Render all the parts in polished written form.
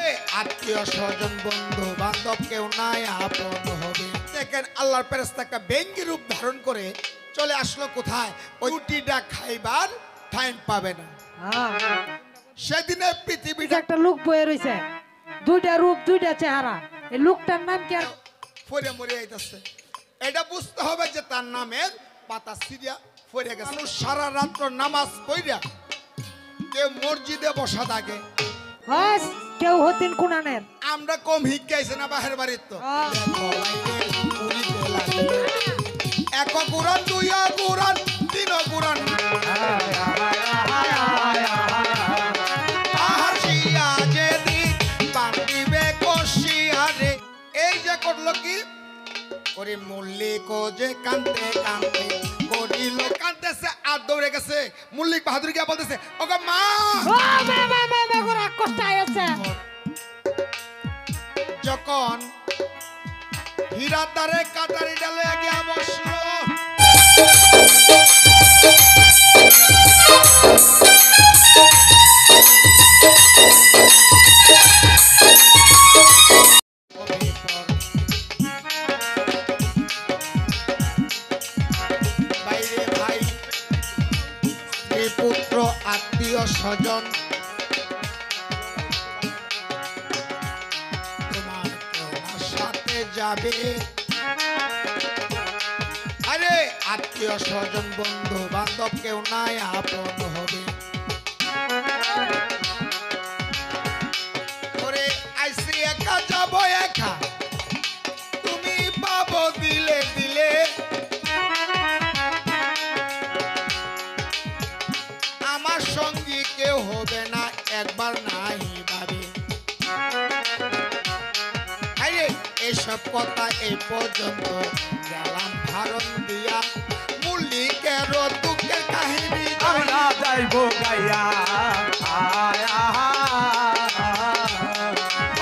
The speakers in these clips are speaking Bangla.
আরে আত্মীয় স্বজন বন্ধু বান্ধব কেউ নাই আপন হবে। দেখেন আল্লাহর ফেরেশতা একটা ব্যঙ্গি রূপ ধারণ করে চলে আসলো কোথায়? ওই রুটিটা খাইবার টাইম পাবে না। সেদিনে পৃথিবীটা একটা লোক বয়ে রয়েছে, দুইটা রূপ দুইটা চেহারা। এই লোকটার নাম কি? আর ফরে মরে আইতাছে। এটা বুঝতে হবে যে তার নামের পাতা সিরিয়া ফরে গেছে। মানুষ সারা রাত্র নামাজ পড়িয়া কেউ মসজিদে বসা থাকে, হাস কেউ হতিন কুনানের। আমরা কম হিকাইছে না বাহের বাড়ির তো এক গুরান দুই গুরান তিন গুরান এই যে করলো কি ওরে মল্লিক যে কান্দে কান্দে করিল কান্দেছে আর দৌড়ে গেছে। মল্লিক বাহাদুর গিয়া বলতেছে ওগো মা যখন হীরার দ্বারে কাটারি ডালে গিয়া বসলো বাইরে ভাই স্ত্রী পুত্র আত্মীয় স্বজন তোমার তোমার সাথে যাবে। আরে আত্মীয় স্বজন বন্ধু বান্ধব কেউ নাই আপন হবে। ওরে আইসি একা যাব একা তুমি পাবো দিলে দিলে। আমার সঙ্গী কেউ হবে না একবার নাই ভাবে। আরে এসব কথা এই পর্যন্ত গেলাম ভারত দিয়া মল্লিকের দুঃখের কাহিনী আমরা যাইব গাইয়া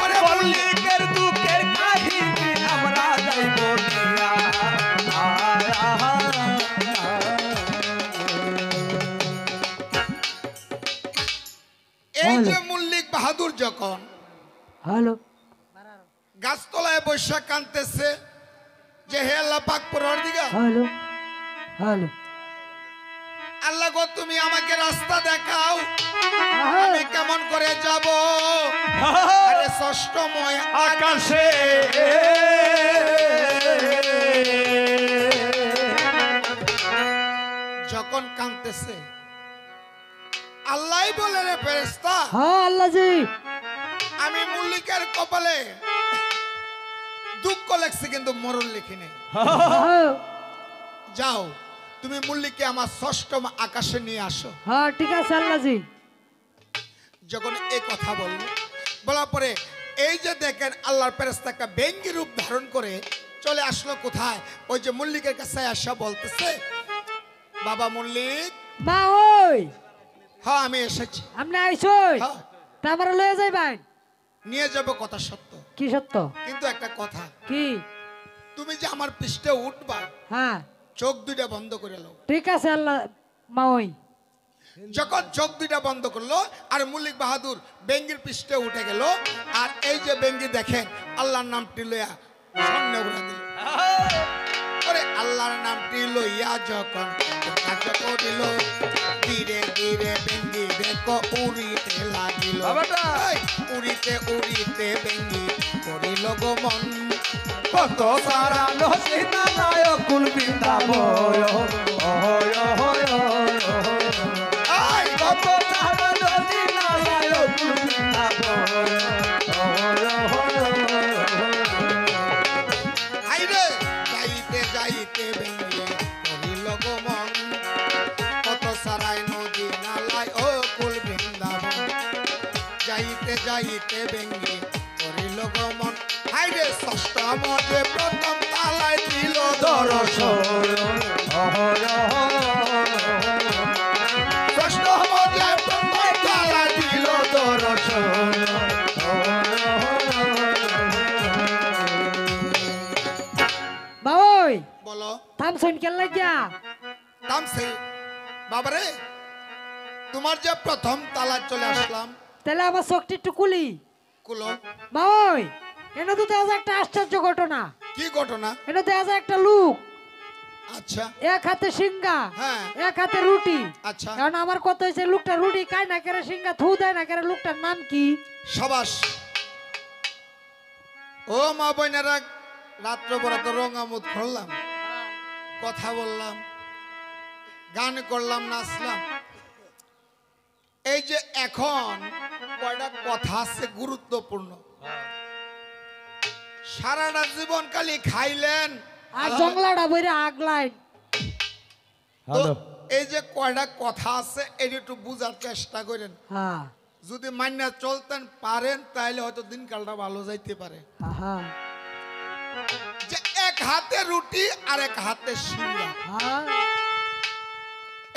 ওরে মল্লিকের দুঃখের কাহিনী আমরা যাইব গাইয়া। এই যে মল্লিক বাহাদুর যখন হ্যালো গাছতলায় বৈশা কানতেছে যে হে আল্লাহ পাক পরওয়ারদিগার হ্যালো হ্যালো আল্লাহ গো তুমি আমাকে রাস্তা দেখাও আমি কেমন করে যাব। আরে ষষ্ঠময় আকাশে যখন কানতেছে আল্লাহই বলে রে ফেরেশতা হ্যাঁ আল্লাহ জি আমি মল্লিকের কপালে দুঃখ লেখছি কিন্তু মরণ লিখি নেই। যাও তুমি মল্লিককে আমার ষষ্ঠম আকাশে নিয়ে আসো। হ্যাঁ ঠিক আছে আল্লাহ জি। যখন এই কথা বললো বলার পরে এই যে দেখেন আল্লাহর ফেরেশতা একটা ব্যঙ্গি রূপ ধারণ করে চলে আসলো কোথায়? ওই যে মল্লিকের কাছে আসা বলতেছে বাবা মল্লিক। মা ওই হ্যাঁ আমি এসেছি। আপনি আইসই হ্যাঁ তা আমরা লয়ে যাইবেন। নিয়ে যাব কথা সত্য কি সত্য? কিন্তু একটা কথা কি? তুমি যে আমার পৃষ্ঠে উঠবা হ্যাঁ চোখ দুইটা বন্ধ করে নাও। ঠিক আছে আল্লাহ মা ওই যখন চোখ দুইটা বন্ধ করলো আর মল্লিক বাহাদুর বেঙ্গির পৃষ্ঠে উঠে গেল আর এই যে বেঙ্গি দেখেন আল্লাহর নামটি লইয়া সামনে উড়া দিল। ওরে আল্লাহর নামটি লইয়া যখন কাজ করিল ধীরে ধীরে বেঙ্গি দেখো উড়িতে লাগিল। এই, উড়িতে উড়িতে বেঙ্গি করিল গো মন কত সারা নসিনা নায়ক কুল বৃন্দাবন। এই, কত সারা নসিনা নায়ক কুল বৃন্দাবন। হাইরে যাইতে যাইতে বেঙ্গি করিল গো মন কত সারাই নদী নালায় ও কুল বৃন্দাবন। যাইতে যাইতে বেঙ্গি করিল গো মন। হাইরে ষষ্ঠ মধ্যে প্রথম তালায় দিল দর্শন। ষষ্ঠ মধ্যে প্রথম তালায় দিল দর্শন। মা ওই বলো থামছেন কেন লাগিয়া? তামসে বাবারে তোমার যে প্রথম তালায় চলে আসলাম তাহলে আমার চোখটি একটু কুলি। কুলো বাবুই এটা তো দেখা যায় একটা আশ্চর্য ঘটনা। কি ঘটনা? এটা দেখা যায় একটা লোক আচ্ছা এক হাতে সিঙ্গা হ্যাঁ এক হাতে রুটি। আচ্ছা কারণ আমার কথা হয়েছে লোকটা রুটি খায় না কেন সিঙ্গা থু দেয় না কেন লোকটার নাম কি? সাবাস। ও মা বোনেরা, রাত্র বেলা তো রঙামুদ করলাম, কথা বললাম, গান করলাম, নাচলাম। এই যে এখন কয়টা কথা আছে গুরুত্বপূর্ণ। সারাটা জীবন খালি খাইলেন আর জংলাটা বইরে আগলাই। তো এই যে কয়টা কথা আছে এটা একটু বুঝার চেষ্টা করেন। হ্যাঁ যদি মান্না চলতেন পারেন তাহলে হয়তো দিনকালটা ভালো যাইতে পারে। হ্যাঁ যে এক হাতে রুটি আর এক হাতে সিঙ্গা, হ্যাঁ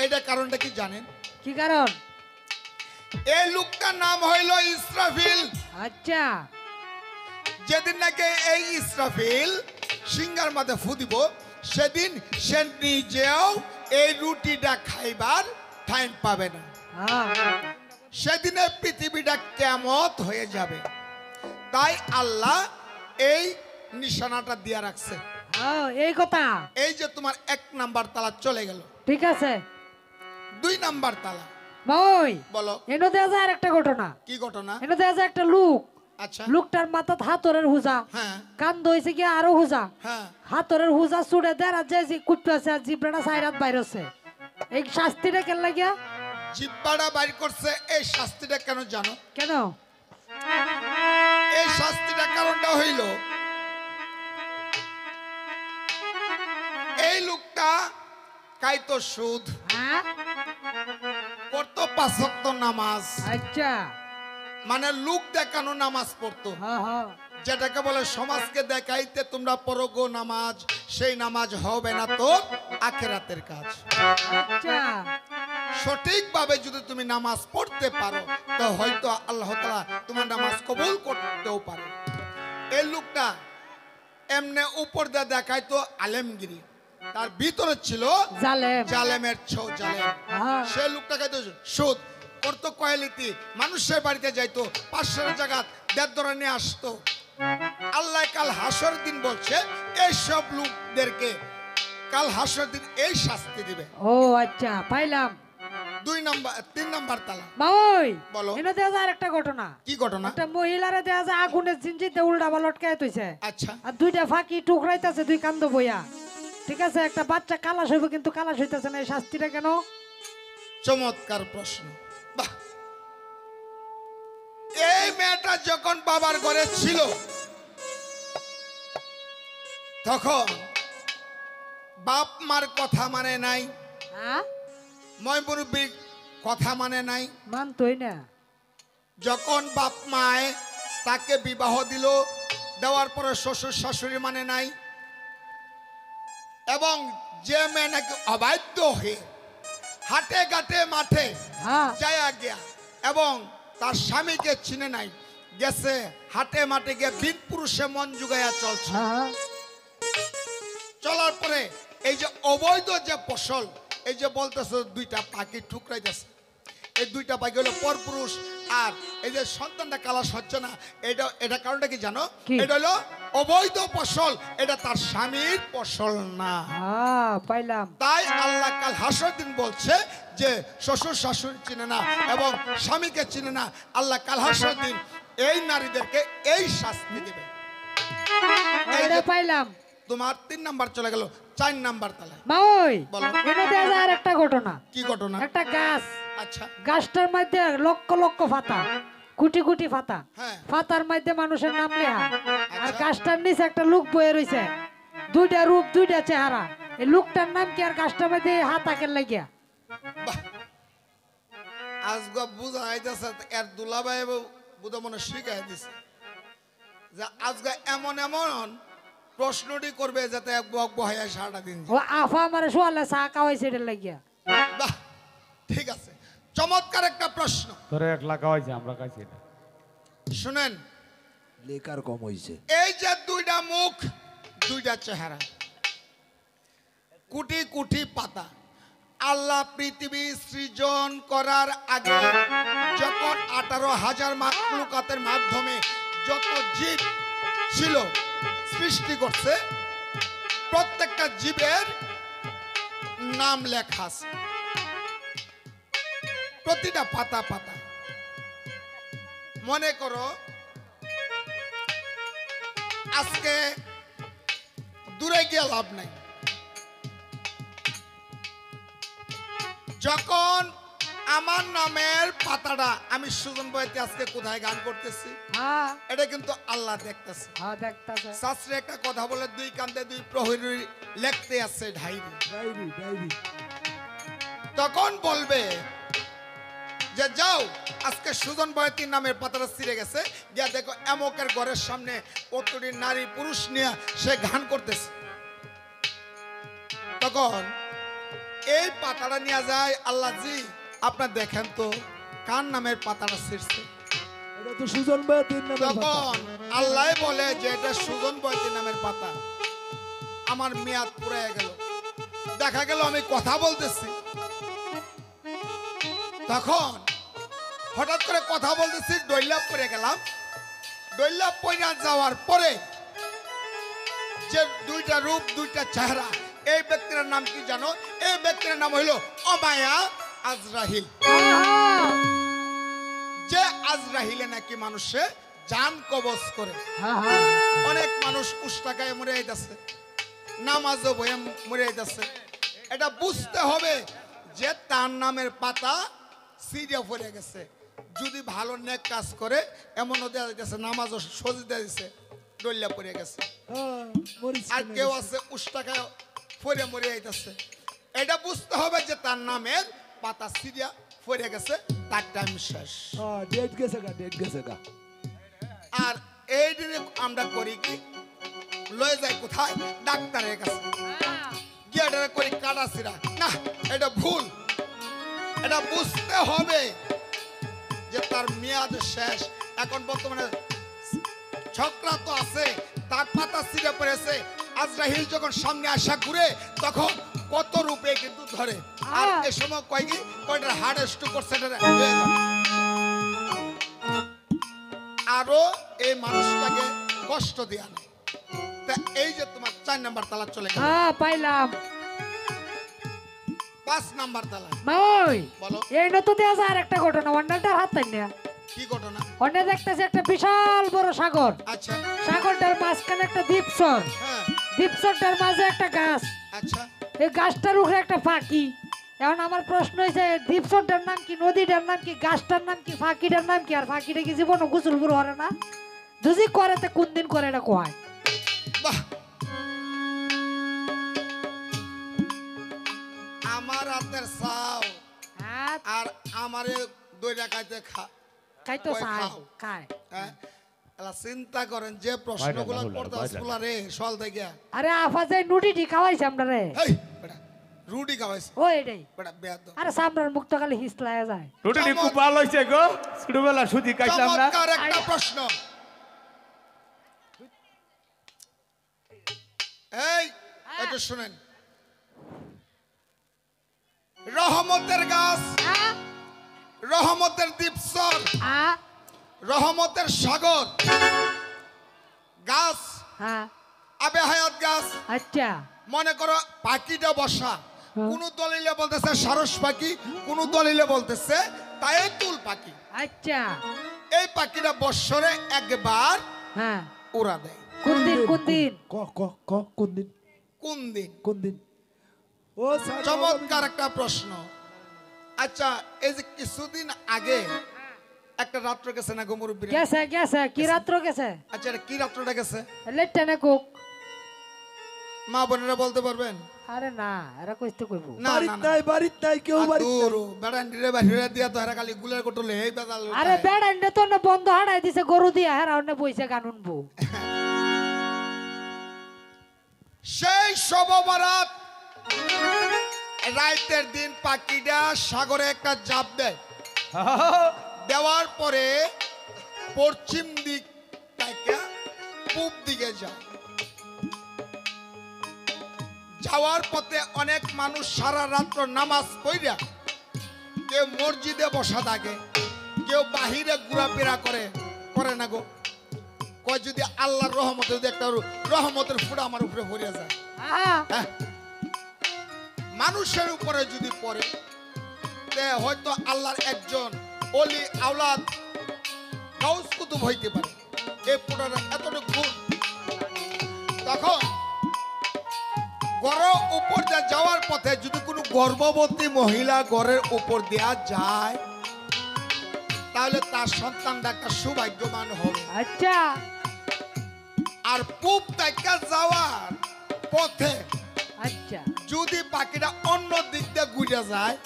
এটা কারণটা কি জানেন? কি কারণ? এই লোকটার নাম হইল ইসরাফিল। আচ্ছা যেদিন নাকি এই ইসরাফিল সিঙ্গার মাঝে ফু দিব সেদিন সে নিজেও এই রুটিটা খাইবার টাইম পাবে না। হ্যাঁ সেদিনে পৃথিবীটা কেমত হয়ে যাবে। তাই আল্লাহ এই নিশানাটা দিয়ে রাখছে। হ্যাঁ এই কথা। এই যে তোমার 1 নাম্বার তালা চলে গেল, ঠিক আছে 2 নাম্বার তালা বই বলো। এনে দেখা যায় আর একটা ঘটনা। কি ঘটনা? এনে দেখা যায় একটা লোক, আচ্ছা লোকটার মাথা হাতরের হুজা, হ্যাঁ কান ধইছে কি আরো হুজা, হ্যাঁ হাতরের হুজা চুড়ে দেয় আর যে কুটপাছে আর জিব্রাটা সাইরাত বাইরছে। এই শাস্তিটা কেন লাগিয়া? জিব্বাটা বাইর করছে। এই শাস্তিটা কেন জানো? কেন? এই শাস্তিটা কারণটা হইল এই লোকটা খাইতো সুদ, হ্যাঁ পড়তো 5 ওয়াক্ত নামাজ, আচ্ছা মানে লোক দেখানো নামাজ পড়তো, হ্যাঁ হ্যাঁ যেটাকে বলে সমাজকে দেখাইতে তোমরা পড়ো গো নামাজ, সেই নামাজ হবে না তো আখিরাতের কাজ। আচ্ছা সঠিকভাবে যদি তুমি নামাজ পড়তে পারো তো হয়তো আল্লাহ তাআলা তোমার নামাজ কবুল করতেও পারে। এই লোকটা এমনে উপর দিয়ে দেখাইতো আলেমগিরি, তার ভিতরে ছিল জালেম। জালেমের জালেম। হ্যাঁ সে লোকটা খাইতো সুদ, করতো কয়ালিতি, মানুষের বাড়িতে যাইতো, 500 জায়গা দেড় ধরে নিয়ে আসতো। আল্লাহ কাল হাসর দিন বলছে এইসব লোকদেরকে কাল হাসর দিন এই শাস্তি দিবে। ও আচ্ছা পাইলাম। 3 নাম্বার তালা বাবুই বলো। এনে দেখা যায় আর একটা ঘটনা। কি ঘটনা? একটা মহিলারে দেখা যায় আগুনের জিনজিতে উল্টা লটকায় তুইছে আচ্ছা আর দুইটা ফাঁকি টুকরাইতেছে দুই কান্দ বইয়া। ঠিক আছে একটা বাচ্চা কালাশ হইব কিন্তু কালাশ হইতেছে না, এই শাস্তিটা কেন? চমৎকার প্রশ্ন। বাহ, এই মেয়েটা যখন বাবার ঘরে ছিল তখন বাপ মার কথা মানে নাই, হ্যাঁ ময় মুরব্বীর কথা মানে নাই। মানতই না। যখন বাপ মায় তাকে বিবাহ দিল, দেওয়ার পরে শ্বশুর শাশুড়ি মানে নাই। এবং যে মেয়ে নাকি অবাধ্য হয়ে হাটে ঘাটে মাঠে হ্যাঁ যায়া গিয়া এবং তার স্বামীকে চিনে নাই, গেছে হাটে মাঠে গিয়ে বিন পুরুষে মন জুগাইয়া চলছে। হ্যাঁ চলার পরে এই যে অবৈধ যে ফসল, এই যে বলতেছে 2টা পাখি ঠুকরাইতেছে, এই 2টা পাখি হলো পরপুরুষ। আর এই যে সন্তানটা কালাশ হচ্ছে না, এটা কারণটা কি জানো? কি? এটা হলো অবৈধ ফসল, এটা তার স্বামীর ফসল না। হ্যাঁ পাইলাম। তাই আল্লাহ কাল হাসর দিন বলছে যে শ্বশুর শাশুড়ি চিনে না এবং স্বামীকে চিনে না, আল্লাহ কাল হাসর দিন এই নারীদেরকে এই শাস্তি দেবে। এই এটা যে পাইলাম। তোমার 3 নাম্বার চলে গেল, 4 নাম্বার তালা বাবুই বলো। এনে দেখা যায় আর একটা ঘটনা। কি ঘটনা? একটা গাছ, আচ্ছা গাছটার মধ্যে লক্ষ লক্ষ পাতা, কোটি কোটি পাতা, হ্যাঁ পাতার মধ্যে মানুষের নাম লেখা। আর আচ্ছা। গাছটার নিচে একটা লোক বয়ে রয়েছে, দুইটা রূপ দুইটা চেহারা। এই লোকটার নাম কি আর গাছটার মধ্যে হাত আঁকের লাগিয়া? বাহ, আজকে বুঝা আইতেছে এর দুলাভাই বুধ মনে শিখাই দিছে যে আজকে এমন এমন প্রশ্নটি করবে যাতে বহাইয়া সারাটা দিন যায়। ও আফা আমারে সোয়ালে চা খাওয়াইছে এটার লাগিয়া। বাহ, ঠিক আছে, চমৎকার একটা প্রশ্ন। তোরে 1 লাখ হয়েছে, আমরা কাছে এটা শুনেন, লেকার কম হইছে। এই যে 2টা মুখ 2টা চেহারা, কোটি কোটি পাতা, আল্লাহ পৃথিবী সৃজন করার আগে যখন 18,000 মাখলুকাতের মাধ্যমে ছিল সৃষ্টি করছে, প্রত্যেকটা জীবের নাম লেখা আছে প্রতিটা পাতা পাতা। মনে করো আজকে দূরে গিয়ে লাভ নাই, যখন আমার নামের পাতাটা আমি সুজন বইতে আজকে কোথায় গান করতেছি, হ্যাঁ এটা কিন্তু আল্লাহ দেখতেছে। হ্যাঁ দেখতাছে। শাস্ত্রে একটা কথা বলে, দুই কান্দে দুই প্রহরী লেখতে আছে ঢাইরি। ডায়েরি ডায়েরি তখন বলবে যে যাও আজকে সুজন বয়তির নামের পাতাটা ছিঁড়ে গেছে, গিয়া দেখো এমকের ঘরের সামনে কতটি নারী পুরুষ নিয়ে সে গান করতেছে। তখন এই পাতাটা নিয়ে যায়, আল্লাহ জি আপনার দেখেন তো কার নামের পাতাটা ছিঁড়ছে। এটা তো সুজন ভাই তিন নামের পাতা। তখন আল্লাহ বলে যে এটা সুজন বয়তির নামের পাতা। আমার মেয়াদ পুরাই গেল, দেখা গেল আমি কথা বলতেছি, তখন হঠাৎ করে কথা বলতেছি, ডইলা পড়ে গেলাম। ডইলা পড়ে যাওয়ার পরে যে দুইটা রূপ দুইটা চেহারা, এই ব্যক্তির নাম কি জানো? এই ব্যক্তির নাম হইল অমায়া আজরাহিল। যে আজরাহিলে নাকি মানুষে জান কবজ করে। হ্যাঁ হ্যাঁ অনেক মানুষ উষ্টাকায় মরে যাইতেছে, নামাজও বয়ে মরে যাইতেছে। এটা বুঝতে হবে যে তার নামের পাতা সিরিয়া পড়ে গেছে। যদি ভালো নেক কাজ করে এমনও দেওয়া যাইতেছে, নামাজও সজিদা দিছে, ডল্লা পড়ে গেছে। হ্যাঁ, মরিচ আর কিনে কেউ গেছে। আছে উষ্টাকায় পড়ে মরে যাইতেছে। এটা বুঝতে হবে যে তার নামের পাতা সিরিয়া পড়ে গেছে, তার টাইম শেষ। হ্যাঁ, ডেট গেছে গা, ডেট গেছে গা। আর এই দিনে আমরা করি কি, লয়ে যাই কোথায়? ডাক্তারের কাছে গিয়ে এটা করি কাটাছিরা। না, এটা ভুল। এটা বুঝতে হবে যে তার মেয়াদ শেষ। এখন বর্তমানে ছকরা তো আছে, তার পাতা ছিঁড়ে পড়েছে। আজরাহিল যখন সামনে আসা ঘুরে, তখন কত রূপে কিন্তু ধরে। আর এই সময় কয় কি, কয়টার হার্ট স্ট্রোক করছে, এটা হয়ে গেল। আরো এই মানুষটাকে কষ্ট দেয়া নেই। তা এই যে তোমার 4 নাম্বার তালা চলে গেল, হ্যাঁ পাইলাম। 5 নাম্বার তালা মই বলো এই নতো দেয়া যায় আর একটা ঘটনা, অন্যটার হাত পাই না। কি ঘটনা? অন্য দেখতেছে একটা বিশাল বড় সাগর, আচ্ছা সাগরটার মাঝখানে একটা দ্বীপসর, হ্যাঁ দ্বীপসরটার মাঝে একটা গাছ, আচ্ছা এই গাছটার উপরে একটা ফাঁকি। এখন আমার প্রশ্ন হয়েছে, দ্বীপসরটার নাম কি, নদীটার নাম কি, গাছটার নাম কি, ফাঁকিটার নাম কি? আর ফাঁকিটা কি জীবন গোসল করে হরে না? যদি করে তো কোন দিন করে এটা কয়? বাহ, আমার হাতের চাও হ্যাঁ আর আমারে দইটা খাইতে খাই তো কয় চাই খাও। খায়। হ্যাঁ, এলা চিন্তা করেন যে প্রশ্নগুলো বাইরে না, করতে বাইরে না। স্কুলা রে সল থেকে। আরে আফা যাই নুডিটি খাওয়াইছে আমরা রে। এই বেটা রুটি খাওয়াইছে, ও এটাই। বেটা বেয়াদ। আরে সামনের মুক্ত খালি হিসলায় যায়। রুটি খুব ভালো হয়েছে গো, ছোটবেলা সুদি খাইতাম না। চমৎকার একটা প্রশ্ন। এই একটু শুনেন, রহমতের গাছ, হ্যাঁ রহমতের দ্বীপসর, হ্যাঁ রহমতের সাগর গাছ, হ্যাঁ আবে হায়াত গাছ। আচ্ছা মনে করো পাখিটা বসা, কোন দলিলে বলতেছে সারস পাখি, কোন দলিলে বলতেছে তায়েতুল পাখি। আচ্ছা এই পাখিটা বৎসরে একবার হ্যাঁ উড়া দেয়। কোন দিন কোন দিন? কোন দিন? কোন দিন? কোন দিন? ও স্যার, চমৎকার একটা প্রশ্ন। আচ্ছা, এই যে কিছুদিন আগে একটা রাত্র গেছে না গো মুরব্বী? গেছে গেছে কি রাত্র গেছে? আচ্ছা, এটা কি রাত্রটা গেছে? লেটটা না কুক। মা বোনেরা বলতে পারবেন? আরে না এরা কইতে কইব। না বাড়িত না না, নাই, বাড়িত নাই, কেউ বাড়িত নাই। বেড়ান্ডিরে বাহিরে দিয়া তো এরা খালি গুলের কটলে এই বেদাল। আরে বেড়াইনে তো না বন্ধ হাড়াই দিছে গরু দিয়া, হেরা অন্য বইছে গান উনবো। সেই শব বরাত রাতের দিন পাখিটা সাগরে একটা জাপ দেয়। দেওয়ার পরে পশ্চিম দিক থেকে পূব দিকে যায়। যাওয়ার পথে অনেক মানুষ সারা রাত্র নামাজ পড়া, কেউ মসজিদে বসা থাকে, কেউ বাহিরে ঘোরাফেরা করে না গো। কয় যদি আল্লাহর রহমতে যদি একটা রহমতের ফুটা আমার উপরে ভরিয়া যায়, হ্যাঁ হ্যাঁ, মানুষের উপরে যদি পড়ে, তে হয়তো আল্লাহর একজন অলি আওলাদ গাউস কুতুব হইতে পারে। এই পুরার এতটুকু গুণ। তখন গড়ের উপর দিয়ে যাওয়ার পথে যদি কোনো গর্ভবতী মহিলা গড়ের উপর দেয়া যায়, তাহলে তার সন্তানটা একটা সৌভাগ্যবান হবে। আচ্ছা আর পূব থেকে যাওয়ার পথে আচ্ছা যদি পাখিটা অন্য দিক দিয়ে ঘুরে যায়,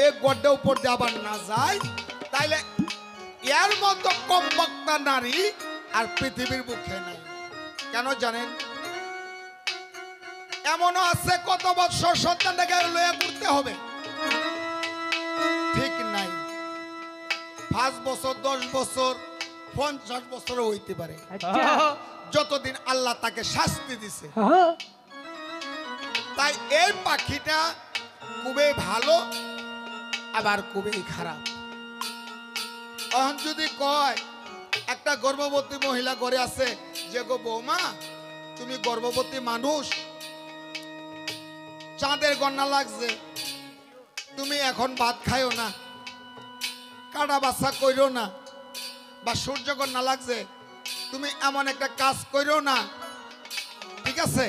এই গড়ের উপর দিয়ে আবার না যায়, তাহলে এর মতো কম বক্তা নারী আর পৃথিবীর বুকে নাই। কেন জানেন? এমনও আছে কত বছর সন্তানটাকে লইয়া ঘুরতে হবে, ঠিক নাই। 5 বছর, 10 বছর, 50 বছরও হইতে পারে, আচ্ছা যতদিন আল্লাহ তাকে শাস্তি দিছে। হ্যাঁ তাই এই পাখিটা খুবই ভালো, আবার খুবই খারাপ। এখন যদি কয় একটা গর্ভবতী মহিলা ঘরে আছে, যে গো বৌমা তুমি গর্ভবতী মানুষ, চাঁদের গন্না লাগছে, তুমি এখন ভাত খাইও না, কাটা বাচ্চা কইরো না, বা সূর্য গন্না লাগছে, তুমি এমন একটা কাজ কইরো না, ঠিক আছে?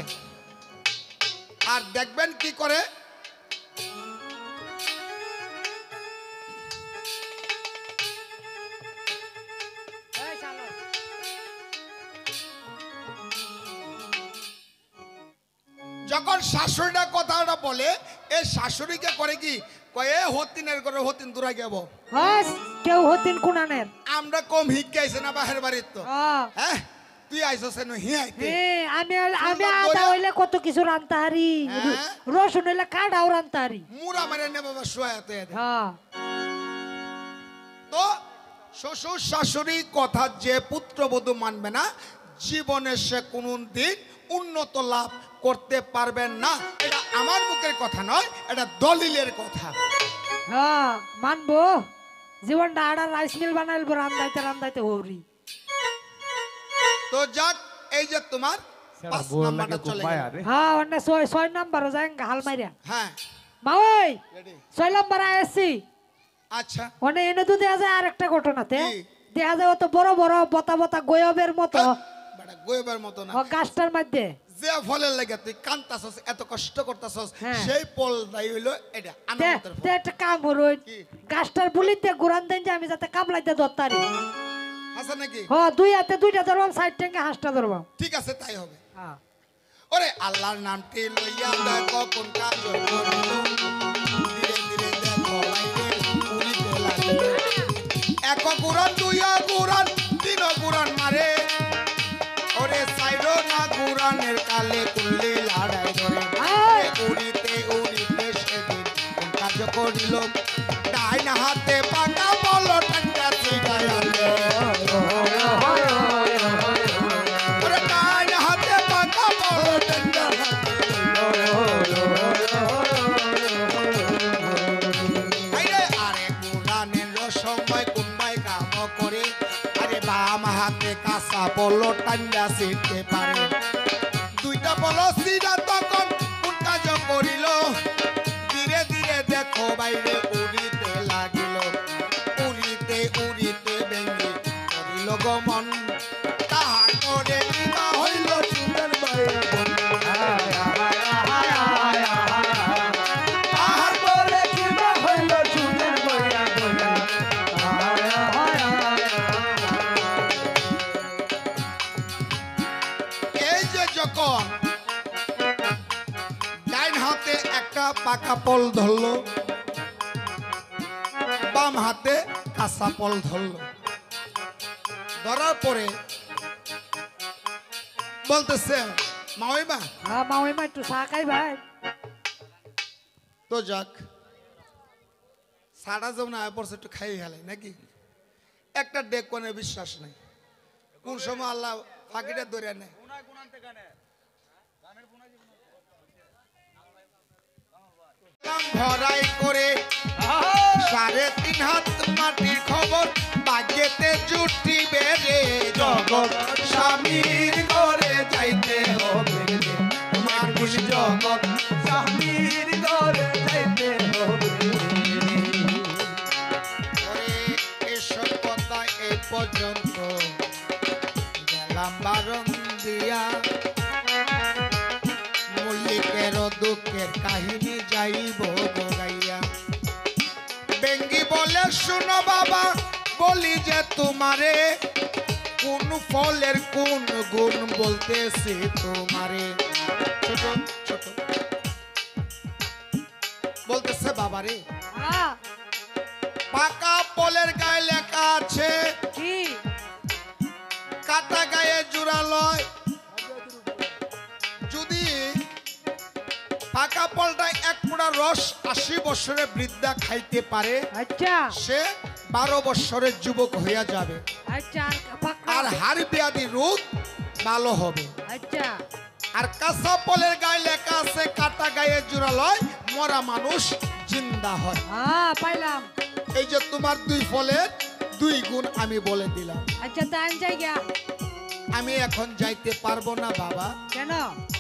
আর দেখবেন কি করে, এই শালা। যখন শাশুড়িটা কথাটা বলে, এই শাশুড়িকে করে কি কয়, এ হতিনের করে হতিন দূরা গেব। হ্যাঁ কেউ হতিন কুনানের আমরা কম হিকে আইছে না বাহের বাড়ির তো, হ্যাঁ হ্যাঁ তুই আইছস না হি আইতে। আমি আদা হইলে কত কিছু রান্তা হারি, হ্যাঁ। রসুন হইলে কাটাও রান্তা হারি। মুরা মারে নে বাবা শুয়াতে। হ্যাঁ তো শ্বশুর শাশুড়ি কথা যে পুত্রবধূ মানবে না, জীবনে সে কোনদিন উন্নত লাভ করতে পারবেন না। এটা আমার মুখের কথা নয়, এটা দলিলের কথা। হ্যাঁ মানবো, জীবনটা আড়া রাইস মিল বানাইলবো রান্দাইতে রান্দাইতে হরি। তো যাক, এই যে তোমার 5 নাম্বারটা চলে গেল। হ্যাঁ অন্য 6 নাম্বারও যায় হাল মাইরা। হ্যাঁ মা ওই রেডি। 6 নাম্বার আইছি। আচ্ছা অনে এনে তো দেখা যায় আরেকটা ঘটনাতে, কি? দেখা যায় অত বড় বড় বতা বতা গয়বের মতো বেটা গোয়েবার মতো না, ও গাছটার মধ্যে যে ফলের লাগে তুই কান্তাছস, এত কষ্ট করতাছস, হ্যাঁ। সেই ফলটাই হইলো এটা আনন্দের ফল। একটা কাম হরই কি? গাছটার বুলিতে ঘুরান দেন যে আমি যাতে কামলাইতে ধরতারি। আছে নাকি? হ দুই হাতে দুইটা ধরবাম, সাইড টেঙ্গে হাঁসটা ধরবাম। ঠিক আছে, তাই হবে। হ্যাঁ ওরে আল্লাহর নামটি লইয়া দেখো কোন কাজ করিল, ধীরে ধীরে দেখো বাইরে উড়িতে লাগিল। এক গুরান, দুই গুরান, তিন গুরান মারে, ওরে সাইরো না গুরানের কালে কুল্লি লড়াই ধরে। আয়! উড়িতে উড়িতে সেদিন কোন কাজ করিল, ডাইন হাতে পাকা বল ঠান্ডা ছিড়াই আনলো। ওরে ডাইন হাতে পাকা বল ঠান্ডা আরে গুরানের সময় কুম্বাই কাম করে, আরে বাম হাতে কাঁচা পলো টান্ডা ছিটতে পারে। দুইটা পলো সিরা তখন কোন কাজ করিল, ধীরে ধীরে দেখো বাইরে উড়িতে লাগিল। উড়িতে উড়িতে বেঙ্গি করিল গমন, তাহার করে কিবা হইল সুন্দর বাইরে বন। তাহার করে কিবা হইল সুন্দর বাইরে বন। এই যে যখন ডাইন হাতে একটা পাকা পল ধরলো, বাম হাতে কাঁচা পল ধরলো, ধরার পরে বলতেছে মাওইবা। হ্যাঁ মা ওই মা একটু চা খাই ভাই। তো যাক, সারা যেমন আয় পড়ছে একটু খাই গেলে নাকি, একটা ডেক কোনে বিশ্বাস নাই, কোন সময় আল্লাহ ফাঁকিটা ধরে নেয়। ভরাই করে 3.5 হাত মাটির খবর, বাগেতে জুটি বেড়ে জগৎ লাম্বা রং দিয়া মল্লিকের দুঃখের কাহিনী যাইব গাইয়া। বেঙ্গি বলে শুনো বাবা বলি যে তোমারে কোন ফলের কোন গুণ বলতেছি তোমারে। ছোট ছোট বলতেছে বাবারে হ্যাঁ, পাকা ফলের গায়ে লেখা আছে কি কাটা গায়ে জোড়া লয়। যদি পাকা ফলটা এক মুঠা রস 80 বছরের বৃদ্ধা খাইতে পারে আচ্ছা সে 12 বছরের যুবক হইয়া যাবে আচ্ছা আর হাড় ব্যাধি রোগ ভালো হবে। আচ্ছা আর কাঁচা ফলের গায়ে লেখা আছে কাটা গায়ে জোড়া লয় মরা মানুষ জিন্দা হয়। হ্যাঁ পাইলাম। এই যে তোমার 2 ফলের 2 গুণ আমি বলে দিলাম। আচ্ছা তাই জায়গা আমি এখন যাইতে পারবো না বাবা। কেন?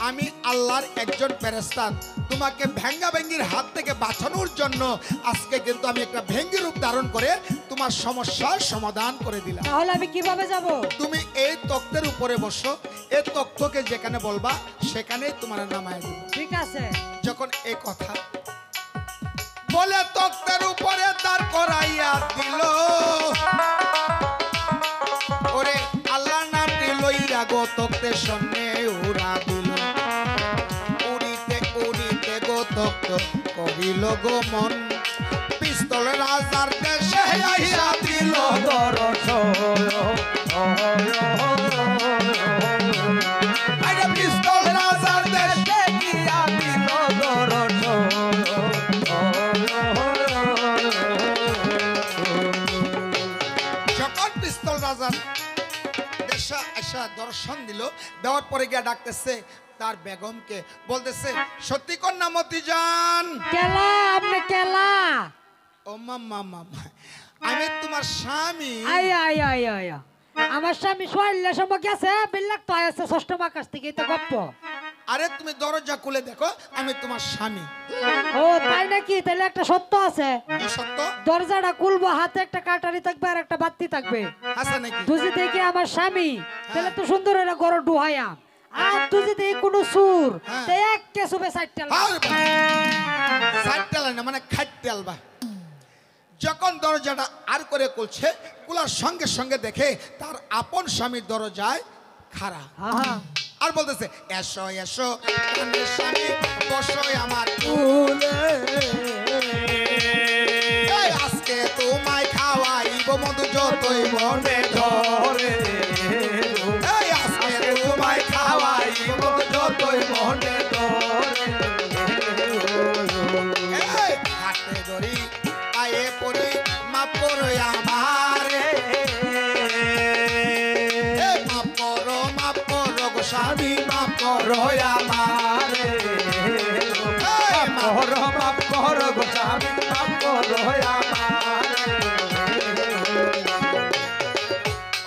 আমি আল্লাহর একজন ফেরেশতা, তোমাকে ভেঙ্গা ভেঙ্গির হাত থেকে বাঁচানোর জন্য আজকে কিন্তু আমি একটা ভেঙ্গি রূপ ধারণ করে তোমার সমস্যার সমাধান করে দিলাম। তাহলে আমি কিভাবে যাব? তুমি এই তক্তের উপরে বসো, এই তক্তকে যেখানে বলবা সেখানেই তোমার নামায় দিব। ঠিক আছে। যখন এই কথা বলে তক্তের উপরে দাঁড় করাইয়া দিল, ওরে আল্লাহর নামটি লইয়া গো তক্তের সামনে উড়া দিল। উড়িতে উড়িতে গো তক্ত করিল গো মন, পিস্তল রাজার দেশে আইয়া দিল আরে পিস্তল রাজার দেশে গিয়া দিল যখন পিস্তল রাজার দেশে এসে দর্শন দিল, দেওয়ার পরে গিয়া ডাকতেছে তার বেগমকে, বলতেছে সত্যি কন্যা মতিজান। কেলা আপনি কেলা? ও মাম্মা মাম্মা, আমি তোমার স্বামী। আয় আয় আয় আয় আমার স্বামী সোয়াল্লা সময় গেছে বিল্লাক তো আছে ষষ্ঠ মাকাশ থেকে এটা গপ্প। আরে তুমি দরজা খুলে দেখো আমি তোমার স্বামী। ও তাই নাকি? তাহলে একটা সত্য আছে। কি সত্য? দরজাটা খুলবো, হাতে একটা কাটারি থাকবে আর একটা বাতি থাকবে। আছে নাকি? তুই দেখি আমার স্বামী তাহলে তো সুন্দর এটা গরো ডুহাইয়া। আর তুই যদি কোনো সুর হ্যাঁ। তে এক কেসুবে সাইটটা সাইডটা না মানে খাইতে আলবা। যখন দরজাটা আর করে খুলছে, খোলার সঙ্গে সঙ্গে দেখে তার আপন স্বামীর দরজায় খাড়া হ্যাঁ আর বলতেছে এসো এসো প্রাণের স্বামী বসো আমার কুলে, এই আজকে তোমায় খাওয়াইব মধু যতই মনে ধরে, এই আজকে তোমায় খাওয়াইব মধু যতই মনে ধরে, এই হাতে ধরি পায়ে পড়ে মাপ করো আমারে, এই মাপ করো গো স্বামী মাপ করো আমারে, এই মাপ করো গো স্বামী মাপ করো আমারে।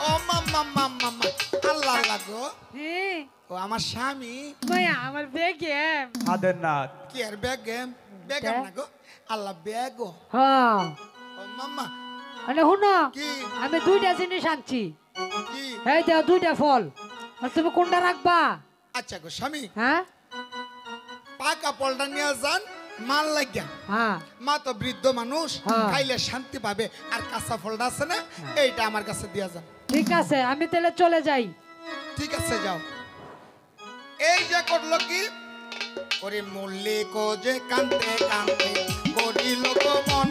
ও মাম্মা মাম্মা আল্লাহ লাগো, হ্যাঁ ও আমার স্বামী। মায়া আমার বেগে আদেরনাথ কি আর বেগম বেগম না গো, আল্লাহ বেগো। হ্যাঁ ও মাম্মা আরে শুনো কি আমি দুইটা জিনিস আনছি। কি? এই দাও দুইটা ফল, আর তুমি কোনটা রাখবা? আচ্ছা গো স্বামী, হ্যাঁ পাকা ফলটা নিয়ে যান মাল লাগিয়া। হ্যাঁ মা তো বৃদ্ধ মানুষ, হ্যাঁ। খাইলে শান্তি পাবে। আর কাঁচা ফলটা আছে না, এইটা আমার কাছে দিয়া যান। ঠিক আছে আমি তাহলে চলে যাই। ঠিক আছে যাও। এই যে করলো কি ওরে মল্লিক যে কান্দে কান্দে করিল গো মন,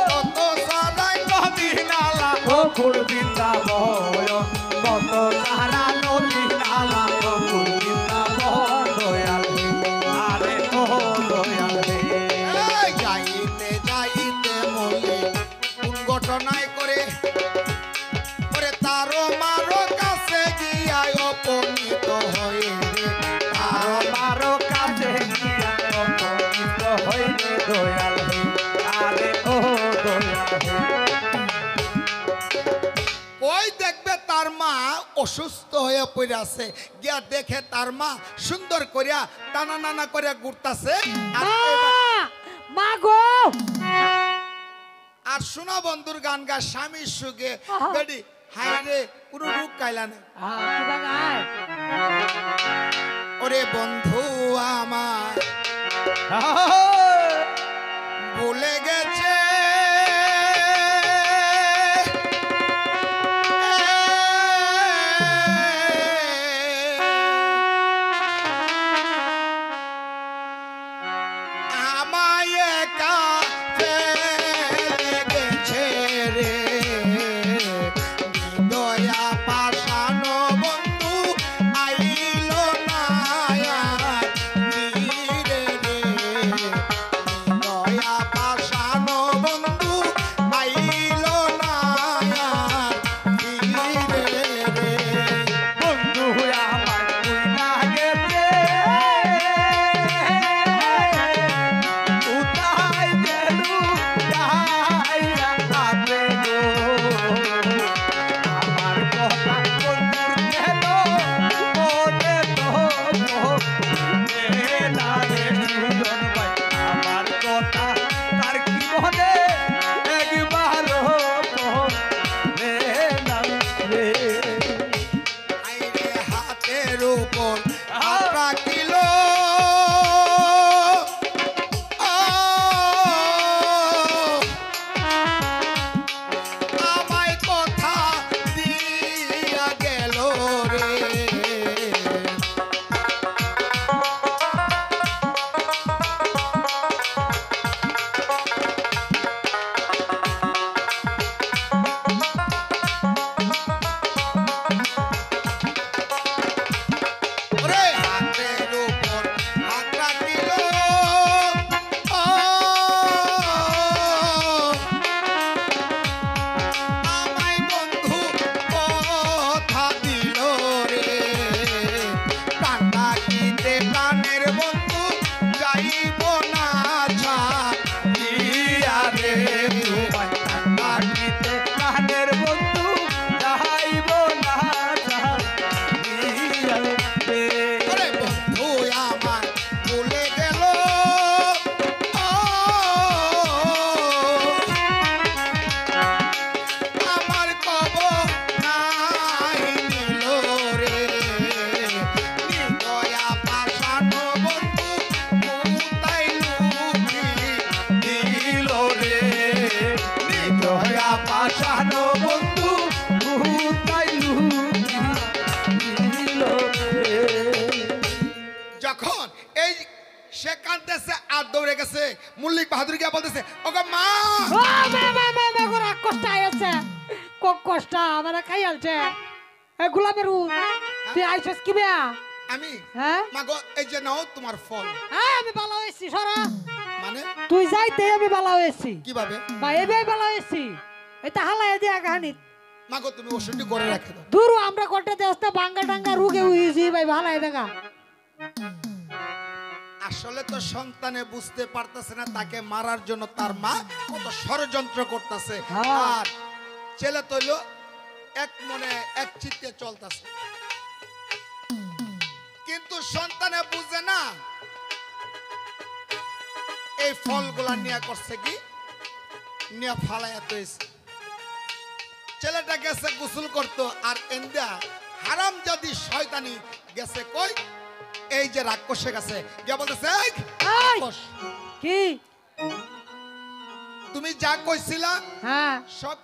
কত সারাই নদী নালা গোকুল বৃন্দাবন কত তারা নদী নালা গোকুল বৃন্দাবন দয়াল হে, আরে ও দয়াল হে। এই যাইতে যাইতে মল্লিক কোন ঘটনায় করে ওরে তারো মারো কাছে গিয়া অপনীত হয়ে রে, তারো আমারও কাছে গিয়া অপবিত্র হইলে দয়াল হে, আরে ও দয়াল হে। ওই দেখবে তার মা অসুস্থ হয়ে পড়ে আছে, গিয়া দেখে তার মা সুন্দর করিয়া টানা নানা করিয়া ঘুরতাছে। মা গো আর শোনা বন্ধুর গান গা স্বামীর সুখে আহা। বেডি হায় রে কোনো রূপ কাইলা না। কিবা গায় ওরে বন্ধু আমার ভুলে গেছে আমায় একা ফেলে গেছে রে দয়া পাশানো বন্ধু আইলো না আর ধীরে রে দয়া পাশানো বন্ধু আইলো না আর ধীরে রে বন্ধু আমার বুইলা গেছে উতাই দেলু যাইয়া কাটে গো আমার কথা বন্ধুর গেল মনে তো না রে সুজন ভাই আমার কথা তার কি মনে একবারও রে না রে আইরে হাতের উপর হাত রাখিল আমায় কথা দিয়া গেল রে ওরে হাতের উপর হাত রাখিল আমায় বন্ধু কথা দিল রে প্রাণ থাকিতে প্রাণের বন্ধু যাইব না ছাড়িয়া রে তোমায় মাটিতে প্রাণের বন্ধু যাইব না ছাড়িয়া রে। ওরে বন্ধু আমার ভুলে গেল আমার কবর নাই নিল রে দয়া পাশানো বন্ধু তাই লুকি দিল রে দয়া পাশানো বন্ধু ভূতাই লুকিল রে। যখন এই সে কাঁদতেছে আর দৌড়ে গেছে মল্লিক বাহাদুর গিয়া বলতেছে ওগো মা ও মে গোরা কষ্ট আইছে কষ্ট আমারে খাইলছে এ গোলামের তুই আইছস কি বেয়া আমি হ্যাঁ মাগো এই যে নাও তোমার ফল আমি ভালো হইছি সরা মানে তুই যাইতে আমি ভালো হইছি কিভাবে বা এবে ভালো হইছি এটা হালাই দিয়া কাহিনী মাগো তুমি ওষুধটি করে রেখে দাও দূর আমরা কোটে দেস্তা বাঙ্গা টাঙ্গা রুগে হইছি ভাই ভালাই দেখা আসলে তো সন্তানে বুঝতে পারতেছে না তাকে মারার জন্য তার মা কত ষড়যন্ত্র করতেছে হ্যাঁ। আর ছেলে তৈল এক মনে এক চিত্তে চলতেছে কিন্তু সন্তানে বুঝে না এই ফলগুলা নিয়ে করছে কি নিয়ে ফালাইয়া তৈছে ছেলেটা গেছে গোসল করতো আর এন্দা হারাম যদি শয়তানি গেছে কই এই যে রাক্ষসে গেছে গিয়ে বলতেছে "এই এই! রাক্ষস, কি তুমি যা কইছিলা হ্যাঁ সব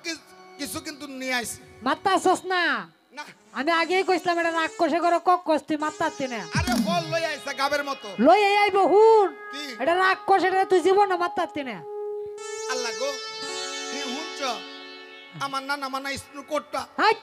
কিছু কিন্তু নিয়ে আইছি মাত্তা সস না না আমি আগেই কইছিলাম এটা রাগ কষে করে কষ্ট মাত্তাতে না আরে ফল লই আইছে গাবের মতো লই আইব হুন কি এটা রাগ কষে এটা তুই জীবন না মাত্তাতে না আল্লাহ গো কি হুনছ আমার নানা মানা স্কুল কোটটা হাই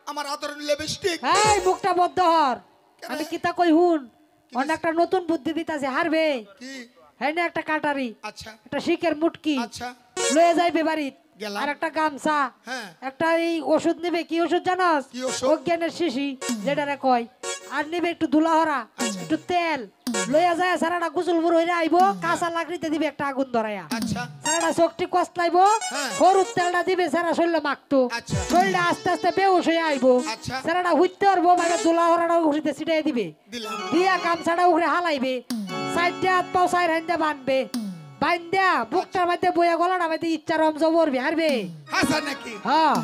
আমার আদরের লিপস্টিক এই মুখটা বদ্ধ হর কেন? আমি কিতা কই হুন কি অন্য একটা নতুন বুদ্ধি দিতাছে হারবে কি হ্যাঁ না একটা কাটারি আচ্ছা একটা শিকের মুটকি আচ্ছা লয়ে যাইবে বাড়িত গেলাম। আর একটা গামছা হ্যাঁ একটা এই ওষুধ নিবে কি ওষুধ জানাস কি ওষুধ? অজ্ঞানের শিশি যেটারে কয় আর নিবে একটু ধুলাহরা আচ্ছা। একটু তেল লইয়া যায় সারাটা গুসল বুড় হইরা আইবো কাঁচা লাকড়িতে দিবে একটা আগুন ধরাইয়া আচ্ছা সারাটা চোখটি কসলাইবো হ্যাঁ। হলুদ তেলটা দিবে সারা শরীরে মাখতো আচ্ছা। শরীরটা আস্তে আস্তে বেউস হয়ে আইবো আচ্ছা। সারাটা হুইতে পারবো মানে ধুলাহরাটা উঠতে ছিটাই দিবে দিলাম দিয়া গামছাটা উঠে হালাইবে সাইডে হাত পাও সাইড হাইন্দা বানবে বাইন্দা বুকটার মধ্যে বইয়া গলাটা মধ্যে ইচ্ছা রম জবরবে হারবে হাসা নাকি হ্যাঁ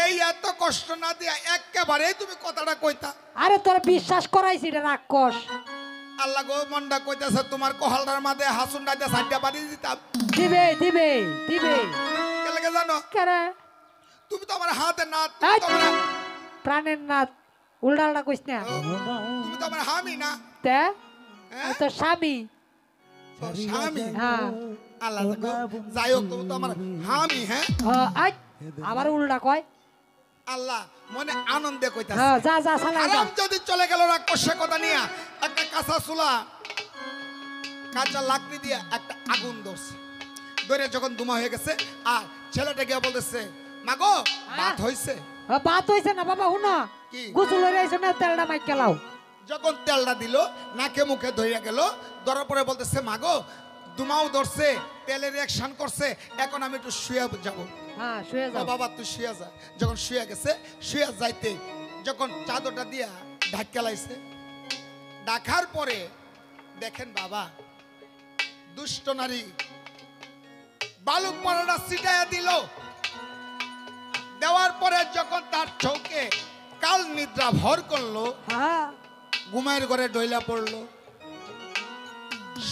এই এত কষ্ট না দিয়া একেবারেই তুমি কথাটা কইতা। আরে তোর বিশ্বাস করাইছি এটা রাক্ষস। আল্লাহ গো মন্ডা কইতাছে তোমার কহালটার মাঝে হাসুন রাজা সাইডটা বাড়ি দিতাম। দিবে দিবে দিবে কে লাগে জানো? কেরে তুমি তো আমার হাতে না, এই! তুমি তো আমার প্রাণের নাথ উল্টা উল্টা কইস না তুমি তো আমার হামি না। তে হ্যাঁ? তোর স্বামী। তোর স্বামী। হ্যাঁ আল্লাহ গো, যাই হোক তুমি তো আমার হামি। হ্যাঁ আজ আবার উল্টা কয়। আল্লাহ মনে আনন্দে কইতাছে। হ্যাঁ যা যা সালা যা। আরাম যদি চলে গেল রাক্ষসের কথা নিয়ে একটা কাঁচা চুলা কাঁচা লাকড়ি দিয়ে একটা আগুন ধরছে, ধরে যখন ধুমা হয়ে গেছে আর ছেলেটা গিয়ে বলতেছে মাগো ভাত হইছে। বাত হইছে না বাবা হুনা কি? গোসল হয়ে আইছো না তেলটা মাইক কেলাও। যখন তেলটা দিল নাকে মুখে ধইয়া গেল, ধরার পরে বলতেছে মাগো ধুমাও ধরছে, তেলের রিয়াকশন করছে, এখন আমি একটু শুয়ে যাব। হ্যাঁ শুয়ে যাও। বাবা তুই শুয়ে যা। যখন শুয়ে গেছে, শুয়ে যাইতে যখন চাদরটা দিয়া ঢাকা লাইছে, ঢাকার পরে দেখেন বাবা দুষ্ট নারী বালুক পরাটা ছিটাইয়া দিল। দেওয়ার পরে যখন তার চৌকে কাল নিদ্রা ভর করলো, হ্যাঁ ঘুমায়ের ঘরে ডইলা পড়লো।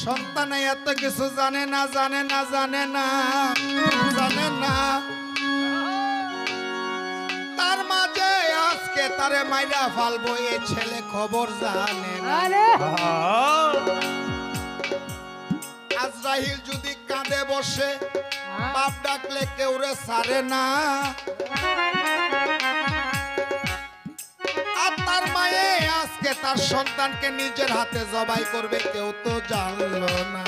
সন্তান এত কিছু জানে না জানে না জানে না জানে না, তার মাঝে আজকে তারে মাইরা ফালবো এ ছেলে খবর জানে না। আরে আজরাইল যদি কাঁদে বসে হ্যাঁ। বাপ ডাকলে কেউ রে সারে না, আর তার মায়ে আজকে তার সন্তানকে নিজের হাতে জবাই করবে কেউ তো জানলো না।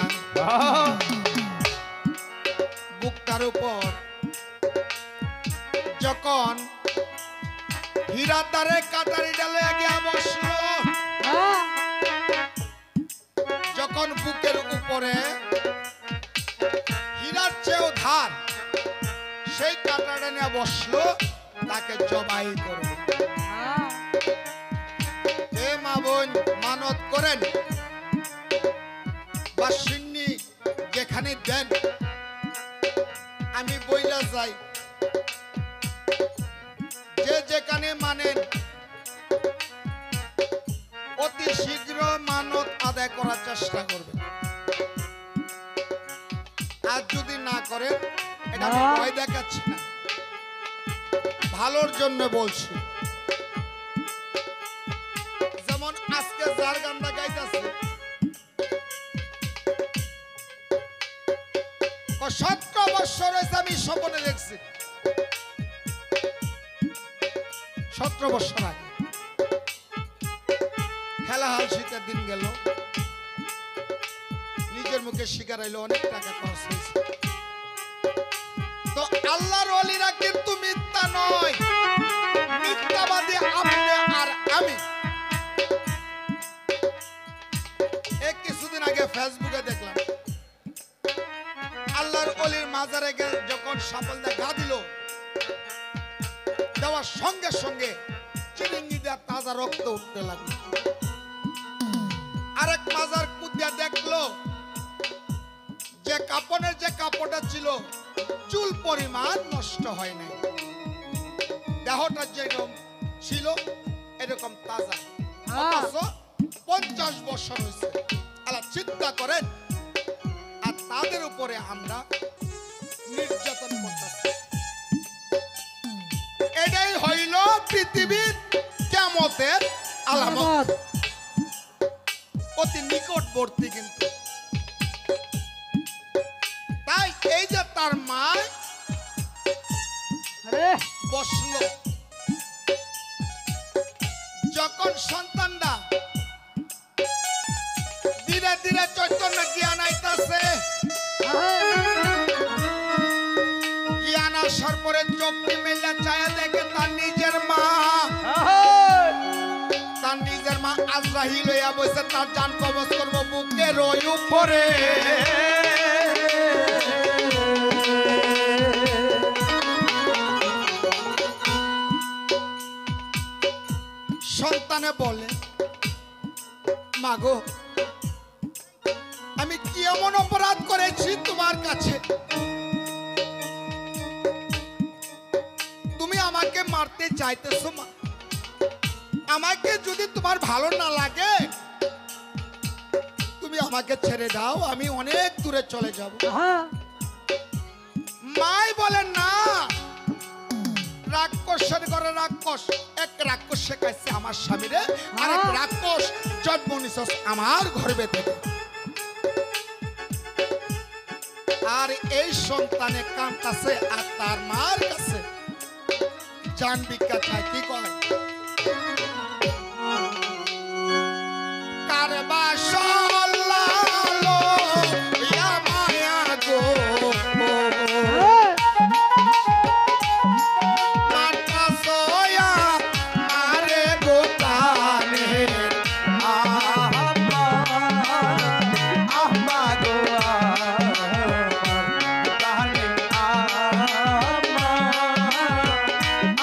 বুকটার উপর যখন হীরার দ্বারে কাটারি ডালে গিয়া বসলো, হ্যাঁ যখন বুকের উপরে হীরার চেয়েও ধার সেই কাটারে নিয়ে বসলো, তাকে জবাই করবে। হ্যাঁ এ মা বোন মানত করেন বা সিন্নি যেখানে দেন, আমি বইলা যাই যে যেখানে মানেন অতি শীঘ্র মানত আদায় করার চেষ্টা করবেন। আর যদি না করেন, এটা আমি ভয় দেখাচ্ছি না, ভালোর জন্য বলছি। যেমন আজকে যার গানটা গাইতেছে 17 বছর হয়েছে আমি স্বপ্নে দেখছি, 17 বছর আগে খেলা হাল শীতের দিন গেল, নিজের মুখে শিকার হইলো অনেক টাকা খরচ হয়েছে। তো আল্লাহর ওলিরা কিন্তু মিথ্যা নয়, মিথ্যাবাদী আপনি আর আমি। এই কিছুদিন আগে ফেসবুকে দেখলাম আল্লাহর ওলির মাজারে যখন সাফল দেখা দিল, দেওয়ার সঙ্গে সঙ্গে চিরিঙ্গি দেওয়া তাজা রক্ত উঠতে লাগলো। আরেক মাজার কুদিয়া দেখলো যে কাপড়ের যে কাপড়টা ছিল চুল পরিমাণ নষ্ট হয় নাই, দেহটা যেরকম ছিল এরকম তাজা, অথচ 50 বছর হয়েছে। আল্লাহ চিন্তা করেন, আর তাদের উপরে আমরা নির্যাতন করতেছি। এটাই হইল পৃথিবীর কিয়ামতের আলামত, অতি নিকটবর্তী। কিন্তু তাই এই যে তার মা আরে বসলো, যখন সন্তানরা ধীরে ধীরে চৈতন্য জ্ঞান আইতাছে, জ্ঞান আসার পরে চোখটি মেলে চায় দেখে তার নিজের মা, তার নিজের মা আজরাইল হইয়া বসে তার জান কবজ করবো বুকের ওই উপরে। সন্তানে বলে মাগো আমি কি এমন অপরাধ করেছি তোমার কাছে, তুমি আমাকে মারতে চাইতেছো আমাকে যদি তোমার ভালো না লাগে তুমি আমাকে ছেড়ে দাও, আমি অনেক দূরে চলে যাব। হ্যাঁ মাই বলেন না, রাক্ষসের ঘরে রাক্ষস, এক রাক্ষস শেখাইছে আমার স্বামীরে, আরেক রাক্ষস জন্ম নিছস আমার গর্ভে থেকে। আর এই সন্তানে কাঁদতাছে আর তার মার কাছে জান ভিক্ষা চায়। কি কয়? কারবা সল্লালো ইয়া মায়া গো, মাতা সোয়া মারে গো কানে। আম্মা আম্মা গো কানে আম্মা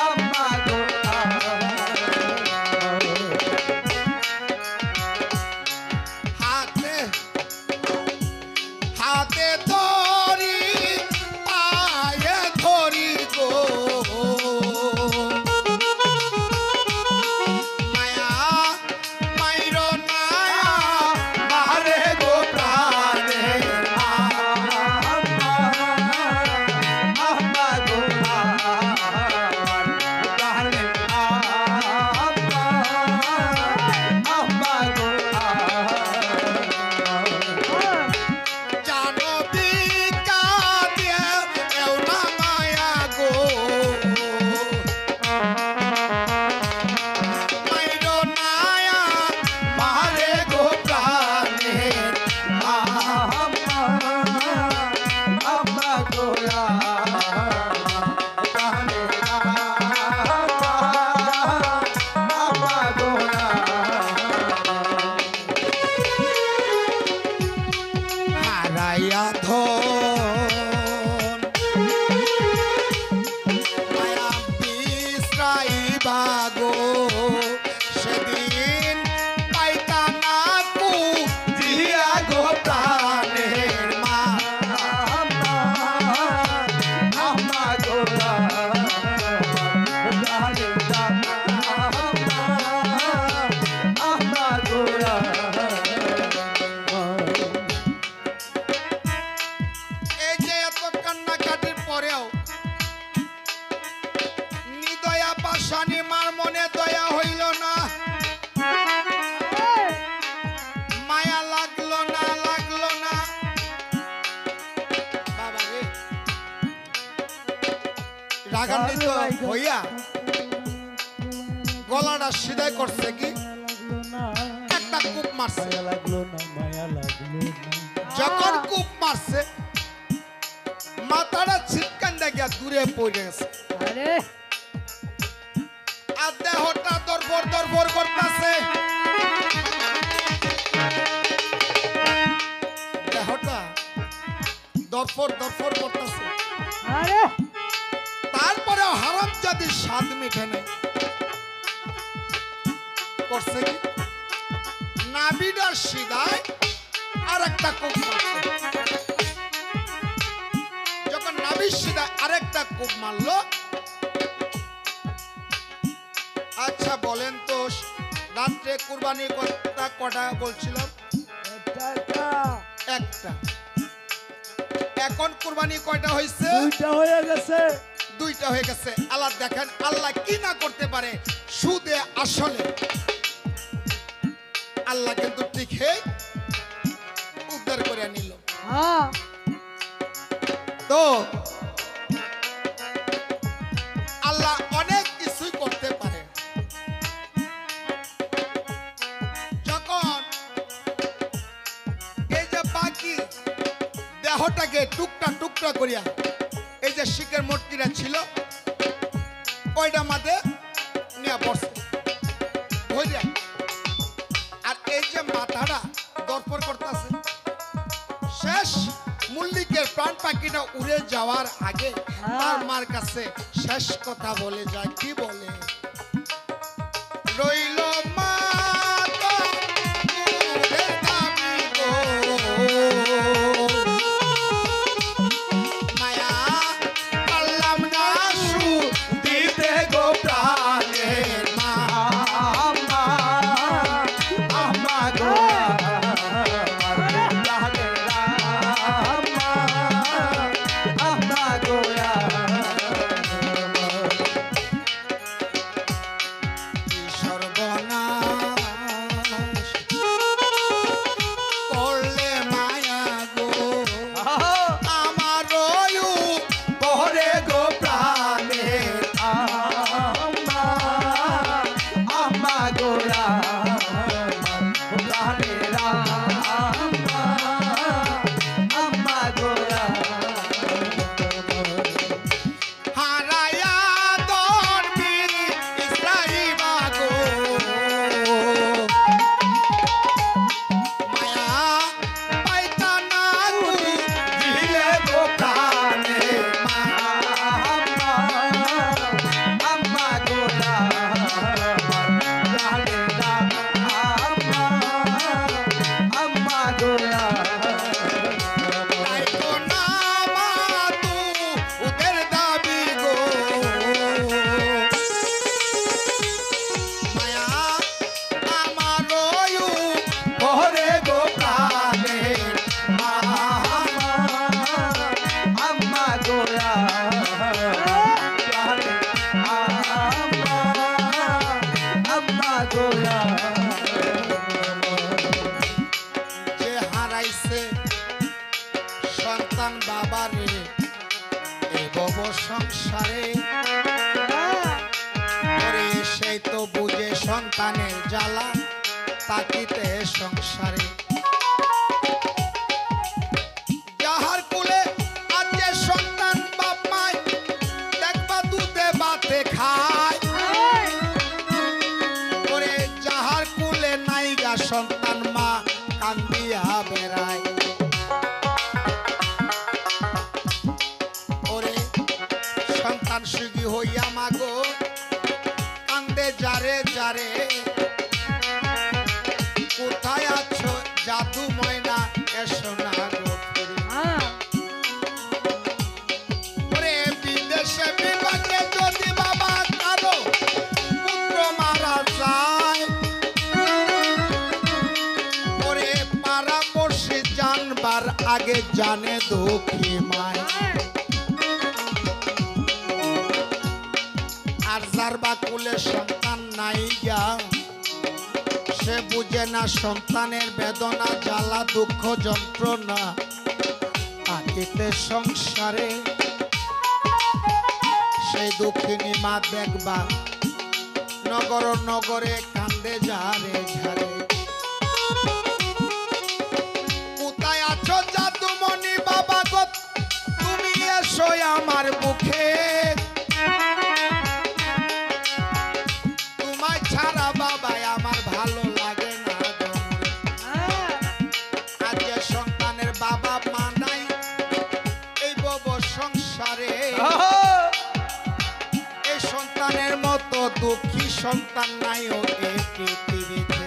আম্মা গো হাতে হাতে ধরি পায়ে ধরি গো, মায়া মাইরো না মারে গো প্রাণে। আম্মা আম্মা গো কানে আম্মা আম্মা গো জানো ভিক্ষা দিয়ে এও না মায়া গো, মাইরো না মারে গো প্রাণে। আম্মা আম্মা গো কানে আম্মা গো হারাইয়া ধন মায়া বিশ্রাইবা গো, সেদিন পাইতা না কু দিয়া গো প্রাণের মা। আম্মা আম্মা গো কানে আম্মা গো এই যে এত কান্নাকাটির পরেও নিদয়া পাশানি মার মনে দয়া হইল না, মায়া লাগলো না, লাগলো না। বাবা রে, রাগান্বিত হইয়া গলাটা সিধাই করছে কি একটা কূপ মারছে। যখন কূপ মারছে মাথাটা ছিটকান দেখা দূরে পড়ে গেছে, আরে আর দেহটা দরবর দরবর করতেছে। দেহটা দরফর দরফর করতেছে। আরে তারপরে হারামজাদির স্বাদ মিঠে নেই, করছে কি নাবিটার সিধায় আর একটা কূপ মারছে। যখন নাবির সিধায় আরেকটা কূপ মারলো, আচ্ছা বলেন তো রাত্রে কুরবানি কথা কটা বলছিলাম? একটা। এখন কুরবানি কয়টা হয়েছে? দুইটা হয়ে গেছে। আল্লাহ দেখেন আল্লাহ কি না করতে পারে সুদে আসলে। আল্লাহ কিন্তু ঠিক উদ্ধার করে নিল। হ্যাঁ তো আল্লাহ অনেক কিছুই করতে পারে। যখন এই যে বাকি দেহটাকে টুকরা টুকরা করিয়া এই যে শিখের মূর্তিটা ছিল ওইটা মাঝে নিয়ে বসে ভরিয়া, আর এই যে মাথাটা দরপর করতেছে। শেষ মুল্লিকের প্রাণ পাখিটা উড়ে যাওয়ার আগে তার মার কাছে শেষ কথা বলে যায়। কি বলে? রইল মা তো মুখের দাবি গো, মায়া পারলাম না দিতে গো গোয়া প্রাণের আম্মা আম্মা গোয়া হারায়া দরবি ইসরাইবা গো মায়া পাইতা না তুমি দিলে গো প্রাণে আম্মা আম্মা গোয়া প্রাণের আম্মা আম্মা গোয়া তাই তো না মা তু ওদের দাবি গো মায়া আমার ওরে গো প্রাণে আম্মা গোয়া প্রাণে আম্মা আম্মা গোয়া যে হারাইছে সন্তান বাবারে এ ভব সংসারে ওরে সেই তো বুঝে সন্তানের জ্বালা তাকিতে সংসারে যাহার কুলে আজ যে সন্তান বাপ মায় দেখবা দুধে বাতে খায় ওরে যাহার কুলে নাইগা সন্তান মা কান্দিয়া বেড়ায় ওরে সন্তান সুখী হইয়া মাগো কান্দে যারে যারে কোথায় আছো জাদু ময়না এসো না গো ফিরে। ওরে বিদেশে বিভাগে যদি বাবা কারো পুত্র মারা যায় ওরে পাড়া পড়শি জানবার আগে জানে দুঃখী মায় আর যার বা কুলে সন্তান নাই গা সে বুঝে না সন্তানের বেদনা জ্বালা দুঃখ যন্ত্রণা আকিতে সংসারে সেই দুঃখিনী মা দেখবা নগর নগরে কান্দে ঝারে ঝারে কোথায় আছো জাদুমণি বাবা গো তুমি এসো আমার মুখে তোমায় ছাড়া বাবা আমার ভালো লাগে না গো। আজ যে সন্তানের বাবা মা নাই এই বব সংসারে এই সন্তানের মতো দুঃখী সন্তান নাই ও এই পৃথিবীতে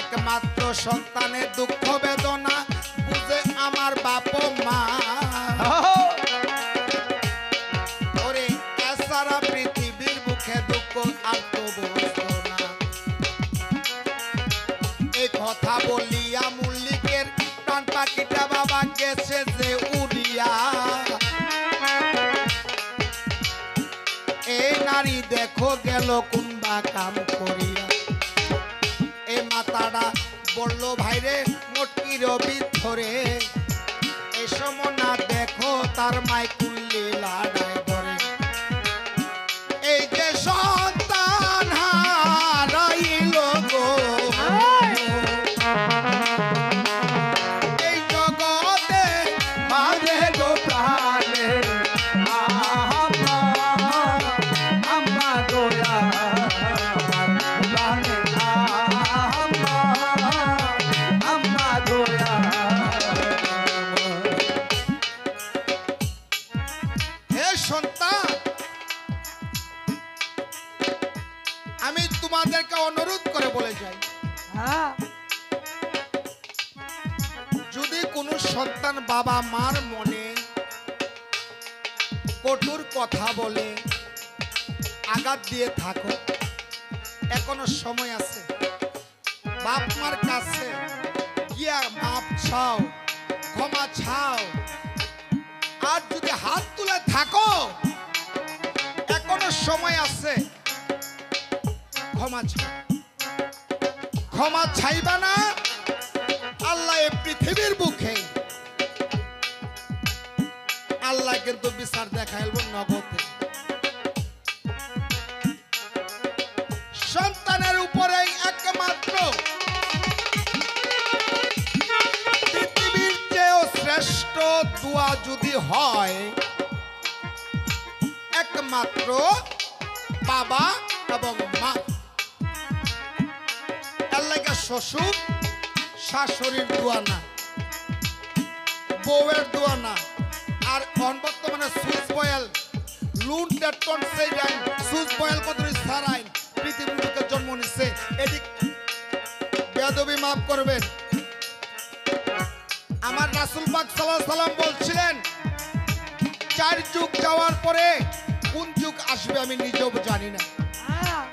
একমাত্র সন্তানের দুঃখ বেদনা বুঝে আমার বাপ মা ওরে সারা পৃথিবীর মুখে দুঃখ আর তো বুঝতো না এই কথা বলিয়া মল্লিকের প্রাণ পাখিটা বাবা গেছে যে উড়িয়া এই নারী দেখো গেল কুম্বা কাম করিয়া এই মাতাটা বললো ভাইরে মোটকি রবি ধরে এই সময় না দেখো তার মাই কুল্লি লাড়ায় ধরে এই যে সন্তান হারাইল গো এই জগতে মাঝে গো প্রাণে আম্মা আম্মা গোয়া প্রাণে আম্মা আম্মা গোয়া হে সন্তান আমি তোমাদেরকে অনুরোধ করে বলে যাই যদি কোনো সন্তান বাবা মার মনে কঠোর কথা বলে আঘাত দিয়ে থাকো এখনো সময় আছে বাপ মার কাছে গিয়া মাপ চাও ক্ষমা চাও আর যদি হাত তুলে থাকো এখনো সময় আছে ক্ষমা চাও ক্ষমা চাইবা না আল্লাহ এই পৃথিবীর বুকে আল্লাহ কিন্তু বিচার দেখাইল নগদে সন্তান হয় একমাত্র বাবা এবং মা। এর লাগে শ্বশুর শাশুড়ির দোয়া না, বউয়ের দোয়া না। আর বর্তমানে সুইচ বয়েল লুন টেটন সেই ডাইন সুইচ বয়েল কতরি সারাইন পৃথিবীকে জন্ম নিচ্ছে। এদিক বেয়াদবি মাফ করবেন। আমার রাসূল পাক সাল্লাল্লাহু আলাইহি সাল্লাম বলছিলেন 4 যুগ যাওয়ার পরে কোন যুগ আসবে আমি নিজেও জানি না। হ্যাঁ,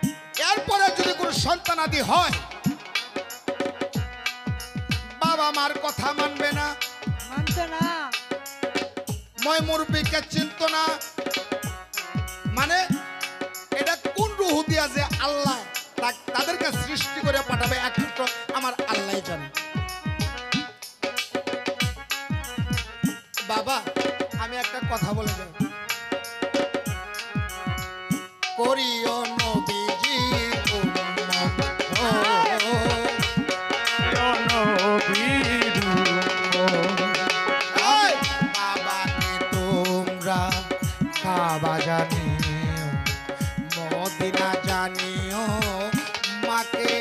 এরপরে যদি কোনো সন্তানাদি হয়, বাবা মার কথা মানবে না, মানতো না। ময় মুরব্বীকে চিনত না, মানে এটা কোন রূহ দিয়া যে আল্লাহ তাদেরকে সৃষ্টি করে পাঠাবে একমাত্র আমার আল্লাহই জানে। বাবা আমি একটা কথা বলে যাই, করিও নবীজি উম্মত এই বাবাকে তোমরা কাবা জানিও, মদিনা জানিও, মাকে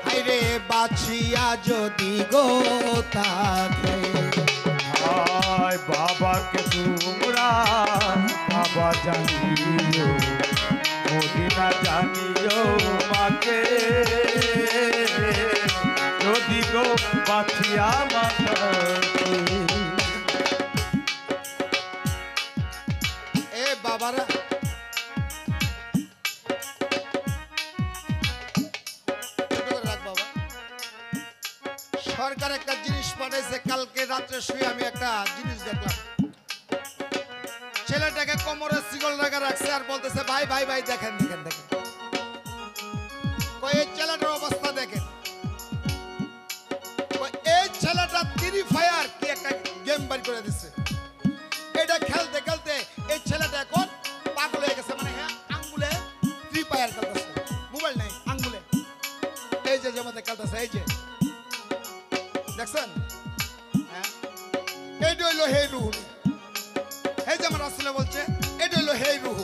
হায়রে বাছিয়া যদি গো থাকে। বাবাকে তোমরা বাবা জানিও, মদিনা জানিও, মাকে যদি গো বাছিয়া মাথাকে। এ বাবারা রাখ বাবা, সরকার একটা জিনিস পাঠাইছে। কালকে রাত্রে শুয়ে আমি একটা জিনিস দেখলাম, ছেলেটাকে কোমরে শিকল রেখে রাখছে আর বলতেছে ভাই ভাই ভাই দেখেন দেখেন দেখেন। কই এই ছেলেটার অবস্থা দেখেন। কই এই ছেলেটা ফ্রি ফায়ার কি একটা গেম বার করে দিচ্ছে। এটা খেলতে খেলতে এই ছেলেটা এখন পাগল হয়ে গেছে, মানে হ্যাঁ আঙ্গুলে ফ্রি ফায়ার খেলতেছে, মোবাইল নাই আঙ্গুলে। এই যে যেমন খেলতেছে, এই যে দেখছেন, হ্যাঁ এইটা হইলো হে রুহু। এই যে আমার রাসূল বলছে এটা হইলো হে রুহু,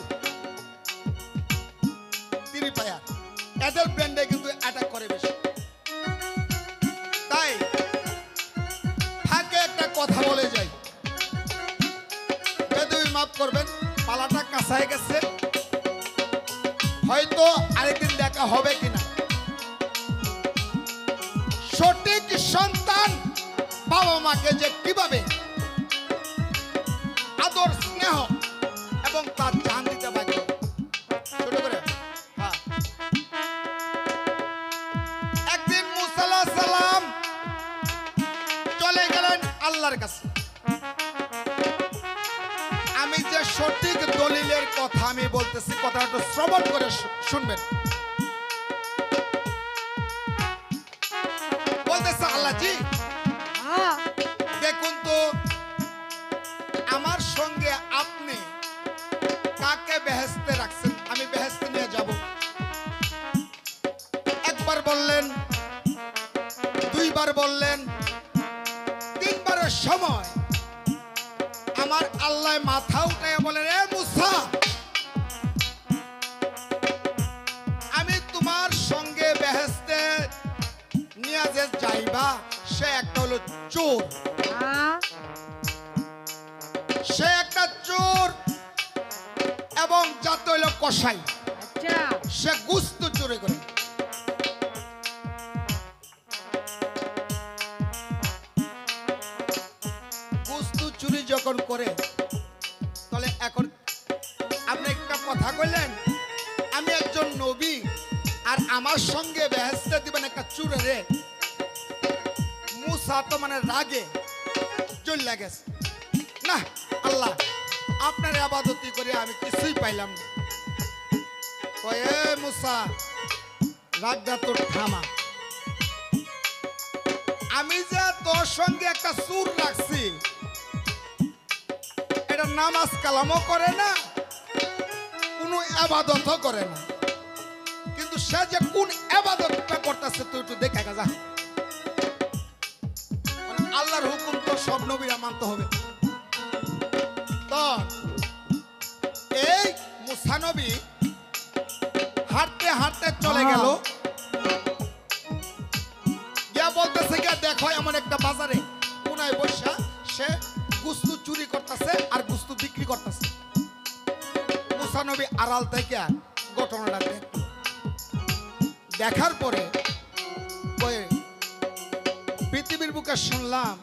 ফ্রি ফায়ার। এদের ব্র্যান্ডে কিন্তু অ্যাটাক করে বেশি। তাই ফাঁকে একটা কথা বলে যাই, বেদবি মাফ করবেন, পালাটা কাঁচায় গেছে, হয়তো আরেকদিন দেখা হবে কিনা। সঠিক সন্তান বাবা মাকে যে কিভাবে আদর স্নেহ এবং তার জান দিতে পারে, ছোট করে। হ্যাঁ, একদিন মুসা আলাইহিস সালাম চলে গেলেন আল্লাহর কাছে। আমি যে সঠিক দলিলের কথা আমি বলতেছি, কথাটা একটু শ্রবণ করে শুনবেন। বলতেছে আল্লাহ জি হ্যাঁ, দেখুন তো আমার সঙ্গে আপনি কাকে বেহেশতে রাখছেন, আমি বেহেশতে নিয়ে যাব। একবার বললেন, দুইবার বললেন, তিনবারের সময় আমার আল্লাহ মাথা উঠাইয়া বলেন এ মুসা, আমি তোমার সঙ্গে বেহেশতে নিয়ে যে যাইবা সে একটা হলো চোর, হ্যাঁ, সে একটা চোর এবং জাত হইল কসাই, আচ্ছা, সে গুস্ত চুরি করে। গুস্ত চুরি যখন করে, তাহলে এখন আপনি একটা কথা কইলেন আমি একজন নবী আর আমার সঙ্গে বেহেশতে দিবেন একটা চুরে রে। মুসা তো মানে রাগে চলে গেছে, না আল্লাহ আপনার আবাদতি করে আমি কিছুই পাইলাম না। কয়ে মুসা রাগটা তোর থামা, আমি যে তোর সঙ্গে একটা সুর রাখছি, এটা নামাজ কালামও করে না, কোনো আবাদতও করে না, কিন্তু সে যে কোন আবাদতটা করতেছে তুই একটু দেখে যা। আল্লাহর হুকুম তো সব নবীরা মানতে হবে। তো এই মুসা নবী হাঁটতে হাঁটতে চলে গেল, গিয়া বলতেছে গিয়া দেখো এমন একটা বাজারে কোনায় বসা সে গুস্তু চুরি করতেছে আর গুস্তু বিক্রি করতেছে। মুসা নবী আড়াল থেকে ঘটনাটা দেখল, দেখার পরে ওই পৃথিবীর বুকে শুনলাম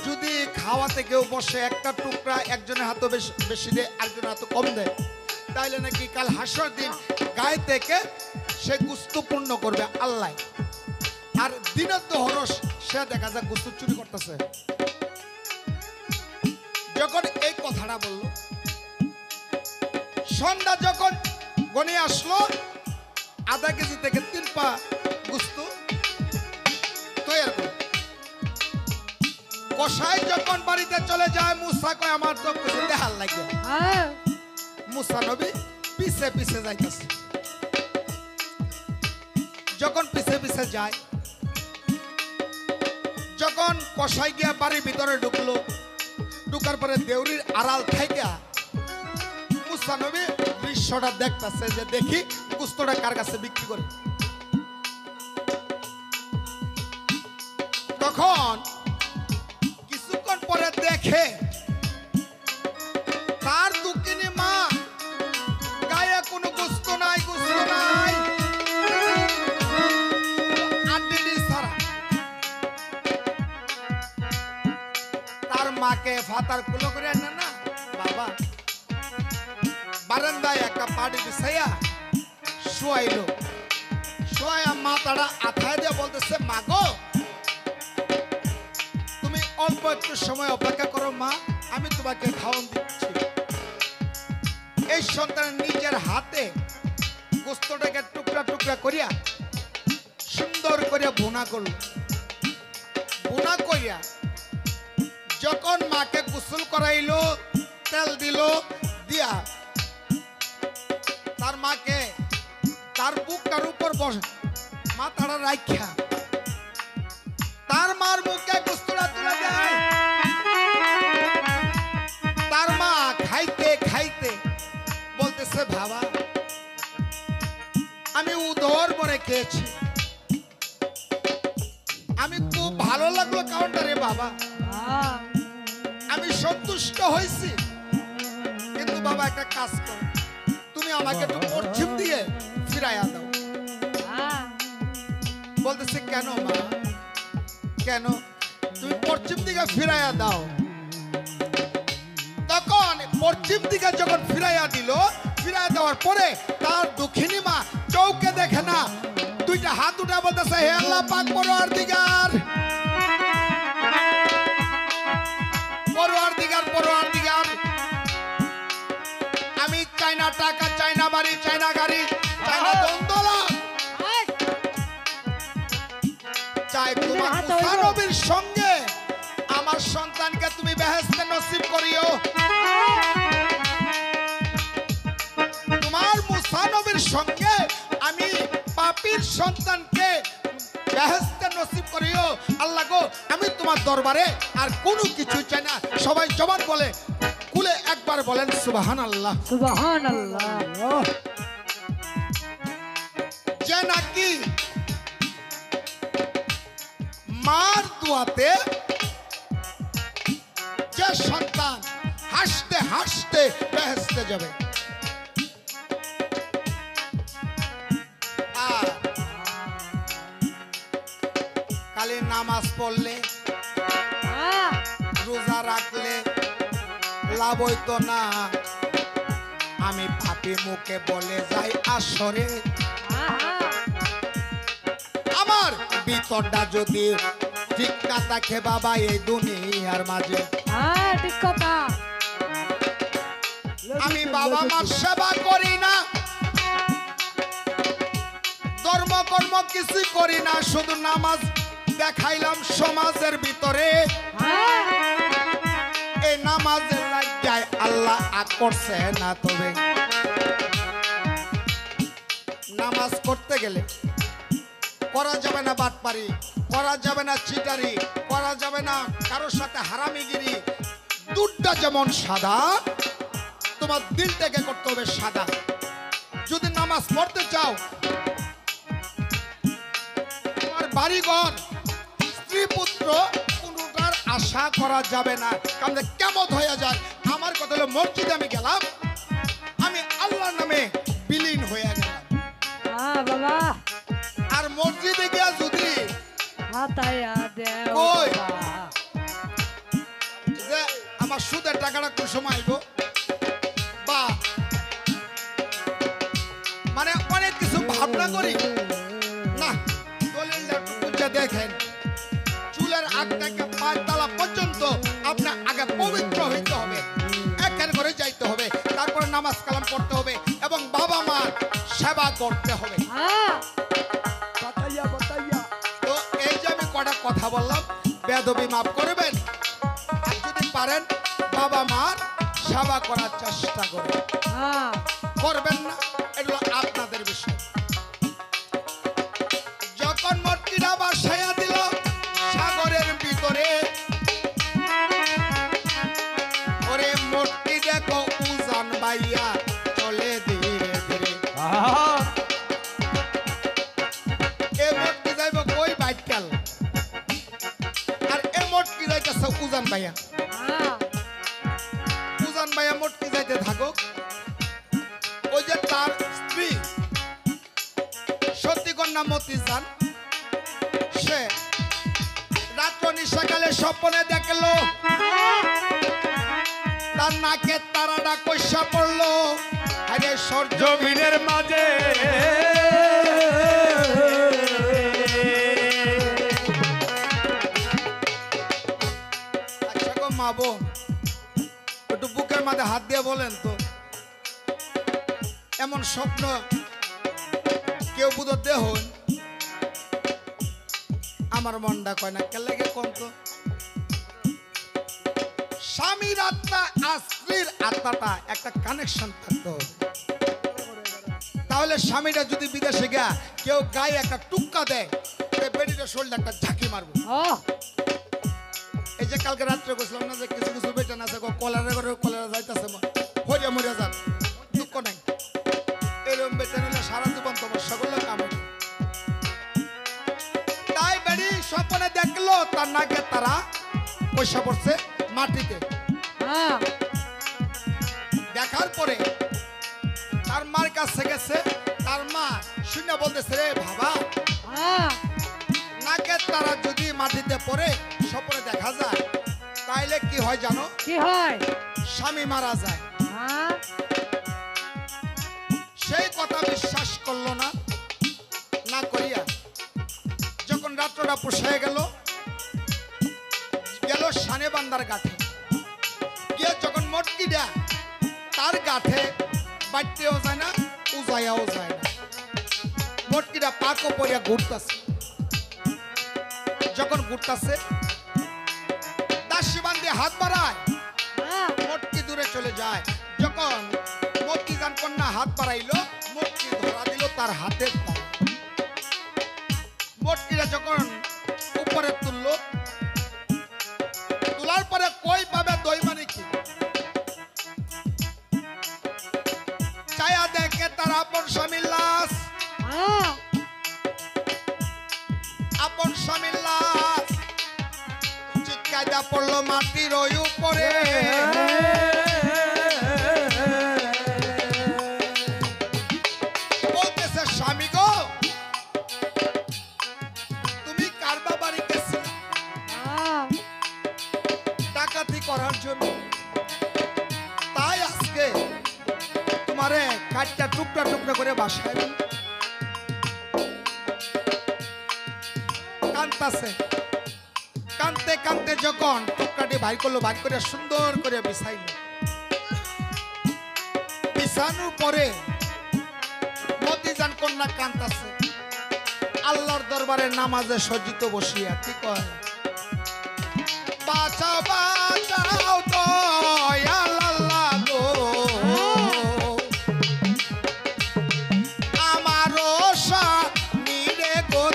যদি খাওয়াতে কেউ বসে একটা টুকরা একজনের হাতে বেশি দেয় একজনের হাতে কম দেয়, তাইলে নাকি কাল হাসর দিন গায়ে থেকে সে গুস্তু পূর্ণ করবে আল্লাহ, আর দিনের তো হরস সে দেখা যায় গুস্তু চুরি করতেছে। যখন এই কথাটা বলল, সন্ধ্যা যখন গনে আসলো, আধা কেজি থেকে 3 পা গুস্তু তৈরি করল। কসাই যখন বাড়িতে চলে যায়, মুসা কয় আমার তো কিছু দেখার লাগে। হ্যাঁ মুসা নবী পিছে পিছে যাইতেছে। যখন পিছে পিছে যায়, যখন কসাই গিয়া বাড়ির ভিতরে ঢুকলো, ঢুকার পরে দেউরির আড়াল থেকে মুসা নবী দৃশ্যটা দেখতেছে যে দেখি গুস্তটা কার কাছে বিক্রি করে। তখন কিছুক্ষণ পরে দেখে তার দুঃখিনী মা গায়ে কোনো গুস্ত নাই, গুস্ত নাই, আড্ডি ছাড়া। তার মাকে ফাতার কুলো করে আনে না বাবা, বারান্দায় একটা পাড়ি বিছাইয়া শুয়াইলো। শুয়াইয়া মাথাটা আথায় দিয়ে বলতেছে, মা গো তুমি অল্প একটু সময় অপেক্ষা করো মা, আমি তোমাকে খাওয়ান দিচ্ছি। এই সন্তানের নিজের হাতে গোস্তটাকে টুকরা টুকরা করিয়া সুন্দর করিয়া ভুনা করল। ভুনা করিয়া যখন মাকে গোসল করাইলো, তেল দিল, দিয়া তার মাকে তার বুকটার উপর বসে মাথাটা রাখা তার মার মুখে গোস্তটা তুলে দেয়। তার মা খাইতে খাইতে বলতেছে, বাবা আমি উদর মনে খেয়েছি, আমি খুব ভালো লাগলো কারণটা রে বাবা, হ্যাঁ আমি সন্তুষ্ট হয়েছি। কিন্তু বাবা একটা কাজ করো, তুমি আমাকে একটু পশ্চিম দিয়ে ফিরাইয়া দাও। হ্যাঁ বলতেছে কেন মা, কেন তুমি পশ্চিম দিকে ফিরাইয়া দাও। তখন পশ্চিম দিকে যখন ফিরাইয়া দিল, ফিরাইয়া দেওয়ার পরে তার দক্ষিণী মা চৌকে দেখে না, দুইটা হাত উঠা বলতেছে, হে আল্লাহ পাক পরওয়ারদিগার, পরওয়ারদিগার, পরওয়ারদিগার, আমি চাইনা টাকা, চাইনা বাড়ি, চাইনা গাড়ি, চাইনা দন্দলা, চাই তোমার মুসা নবীর সঙ্গে আমার সন্তানকে তুমি বেহেশতে নসিব করিও। তোমার মুসা নবীর সঙ্গে আমি পাপীর সন্তানকে বেহেশতে নসিব করিও। আল্লাহ গো, আমি তোমার দরবারে আর কোনো কিছু চাই না। সবাই জবান বলে কুলে একবার বলেন সুবহানাল্লাহ। সুবহানাল্লাহ। যে নাকি মার দোয়াতে যে সন্তান হাসতে হাসতে বেহেশতে যাবে, আর খালি নামাজ পড়লে হ্যাঁ রোজা রাখলে লাভ হইতো না। আমি পাপী মুখে বলে যাই আসরে, হ্যাঁ আমার ভিতরটা যদি ঠিক না থাকে বাবা এই দুনিয়ার মাঝে, হ্যাঁ ঠিক কথা। আমি বাবা মার সেবা করি না, ধর্মকর্ম কিছু করি না, শুধু নামাজ দেখাইলাম সমাজের ভিতরে। হ্যাঁ এই নামাজের রাজ্যায় আল্লাহ আগ করছে না। তবে নামাজ করতে গেলে করা যাবে না বাটপারি, করা যাবে না চিটারি, করা যাবে না কারোর সাথে হারামিগিরি। দুধটা যেমন সাদা, তোমার দিলটাকে করতে হবে সাদা। যদি নামাজ পড়তে চাও, তোমার বাড়িঘর, স্ত্রী পুত্র কোনটার আশা করা যাবে না, কারণ কেমন হয়ে যায়। আমার কথা হলো, মসজিদে আমি গেলাম, আমি আল্লাহর নামে বিলীন হয়ে গেলাম। বাবা আর মসজিদে গিয়া যদি হাতায়া দেও ওই। বাবা। যে আমার সুদের টাকাটা কোন সময় আইব, বা মানে অনেক কিছু ভাবনা করি না। দলিলটা বুঝে দেখেন, চুলের আগ থেকে পাঁচ তলা পর্যন্ত আপনার আগে পবিত্র হইতে হবে, একের ঘরে যাইতে হবে, তারপরে নামাজ কালাম পড়তে হবে এবং বাবা মার সেবা করতে হবে। তো এই যে আমি কটা কথা বললাম, বেয়াদবি মাফ করবেন। আর যদি পারেন বাবা মার সেবা করার চেষ্টা করবেন, করবেন না এগুলো আপনাদের বিষয়। যখন মটকিরা বাসায়া দিল সাগরের ভিতরে, ওরে মটকি দেখো উজান বাইয়া চলে ধীরে ধীরে। এ মটকি যাইব কই বাইকাল, আর এ মটকি যাইতেছে উজান বাইয়া। উজান বাইয়া মটকি যাইতে থাকুক। ওই যে তার স্ত্রী সত্যি কন্যা মতিজান, সে রাত্র নিশাকালে স্বপ্নে দেখলো তার নাকে তারাটা কইসা পড়লো। আরে সূর্য জমিনের মাঝে আচ্ছা গো মা বোন, একটু বুকের মাঝে হাত দিয়ে বলেন তো, এমন স্বপ্ন কেউ বুঝো দেহ? আমার মনটা কয় না কেলে কোন তো। স্বামীর আত্মা আর স্ত্রীর আত্মাটা একটা কানেকশন থাকতে হবে। তাহলে স্বামীটা যদি বিদেশে গিয়া কেউ গায়ে একটা টুক্কা দেয়, বেটিটা শরীরটা একটা ঝাঁকি মারবো। এই যে কালকে রাত্রে বসলাম না যে কিছু কিছু বেটে না কলারে করে কলারে যাইতেছে, হরিয়া মরিয়া যান, দুঃখ নাই। এরকম বেটে নিলে সারা জীবন তপস্যা করলে কাম হবে। তাই বেড়ি স্বপ্নে দেখলো তার নাকে তারা পয়সা পড়ছে মাটিতে। দেখার পরে তার মার কাছে গেছে, তার মা শুনে বলতেছে, রে বাবা, নাকের তারা যদি মাটিতে পড়ে স্বপ্নে দেখা যায়, তাইলে কি হয় জানো? কি হয়? স্বামী মারা যায়। সেই কথা বিশ্বাস করলো না, না করিয়া যখন রাত্রটা পোষায় গেল, গেল সানে বান্দার গাঠে গিয়ে যখন মটকি দেয়া তার গাঠে বাড়তেও যায় না, উজাইয়াও যায় না। মটকিটা পাকও পড়িয়া ঘুরতেছে। যখন ঘুরতেছে, দাসী বান্ধে হাত বাড়ায়, মটকি দূরে চলে যায়। যখন মটকি যান কন্যা হাত বাড়াইলো, মটকি ধরা দিল তার হাতের তলা। মটকিটা যখন উপরে তুললো, তোলার পরে কই পাবে দই মানে কি? চায়া দেখে তার আপন স্বামীর লাশ, আপন স্বামীর লাশ। চিৎকার দেয়া পড়লো মাটির ওই উপরে। বলতেছে, স্বামী গো, তুমি কারবা বাড়ি গেছিলে ডাকাতি করার জন্য, তাই আজকে তোমারে কাটটা টুকরা টুকরা করে বাসায় কানতাছে। কানতে কানতে যখন টুকরাটি ভাই করলো, ভাই করে সুন্দর করে বিছাইল। বিছানোর পরে মতিজান কন্যা কানতাছে, আল্লাহর দরবারে নামাজে সজ্জিত বসিয়া। কি কয়? বাঁচাও বাঁচাও দয়াল আল্লাহ গো, আমারও স্বামীরে গো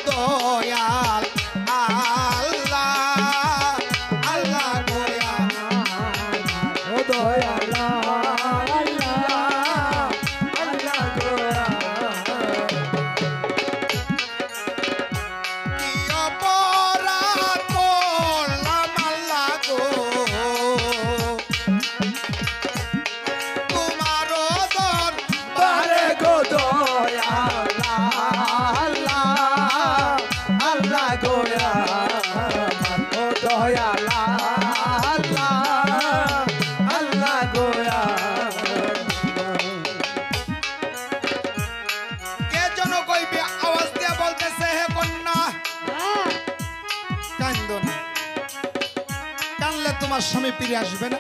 স্বামী ফিরে আসবে না?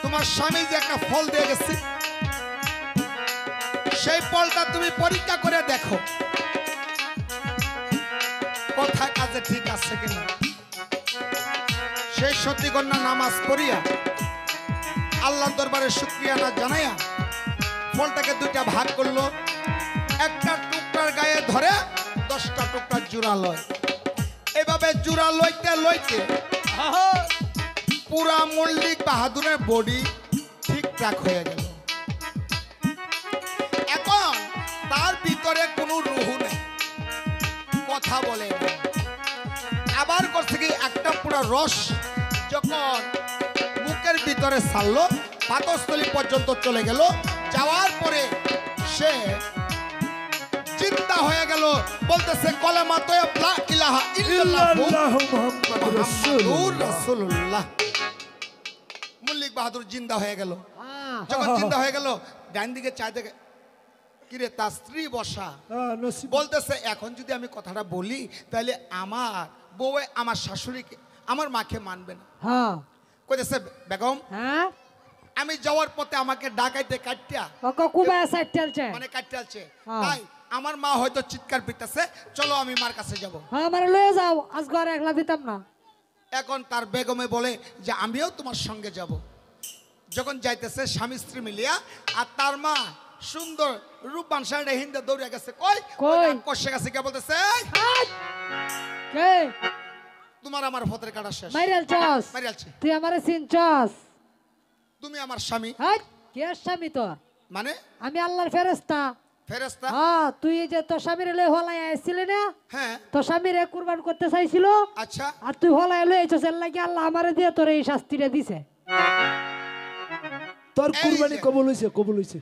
তোমার স্বামী যে একটা ফল দিয়ে গেছে, সেই ফলটা তুমি পরীক্ষা করে দেখো কোথায় কাজে ঠিক আছে কিনা। সেই সত্যি কন্যা নামাজ পড়িয়া আল্লাহর দরবারে শুকরিয়া না জানাইয়া ফলটাকে দুইটা ভাগ করলো, একটা টুকরার গায়ে ধরে 10টা টুকরা জোড়া লয়। এভাবে জোড়া লইতে লইতে পুরা মল্লিক বাহাদুরের বডি ঠিকঠাক হয়ে গেল। এখন তার ভিতরে কোনো রুহু নেই, কথা বলে না। আবার করছে কি, একটা পুরা রস যখন মুখের ভিতরে ছাড়লো, পাকস্থলী পর্যন্ত চলে গেল। যাওয়ার পরে সে চিন্তা হয়ে গেল, বলতেছে কলেমা তয়্যব লা ইলাহা ইল্লাল্লাহ মুহাম্মাদুর রাসূলুল্লাহ। মল্লিক বাহাদুর জিন্দা হয়ে গেল। যখন জিন্দা হয়ে গেল, ডান দিকে চাই দেখে কিরে তার স্ত্রী বসা, বলতেছে এখন যদি আমি কথাটা বলি তাহলে আমার বউ আমার শাশুড়িকে আমার মাকে মানবে না। কইতেছে বেগম, আমি যাওয়ার পথে আমাকে ডাকাইতে কাটিয়া মানে কাটিয়ালছে, তাই আমার মা হয়তো চিৎকার পিটাছে, চলো আমি মার কাছে যাব। আমার লয়ে যাও, আজ ঘরে একলা দিতাম না। এখন তার বেগমে বলে যে আমিও তোমার সঙ্গে যাব। যখন যাইতেছে স্বামী স্ত্রী মিলিয়া, আর তার মা সুন্দর রূপবান শাড়ি হিন্দে দৌড়ে গেছে, কই কষে গেছে কে বলতেছে তোমার আমার ফতের কাটা শেষ, মারিয়ালছে। তুই আমারে চিনছস? তুমি আমার স্বামী। কে স্বামী তোর? মানে আমি আল্লাহর ফেরেশতা। ফেরেশতা? তুই যে তোর স্বামীর লয়ে হলাই আসছিলি না? হ্যাঁ। তোর স্বামীরে কুরবান করতে চাইছিল। আচ্ছা। আর তুই হলাই লয়ে আইছস, এর লাগি আল্লাহ আমারে দিয়ে তোর এই শাস্তিটা দিছে। তোর কুরবানি কবুল হইছে, কবুল হইছে।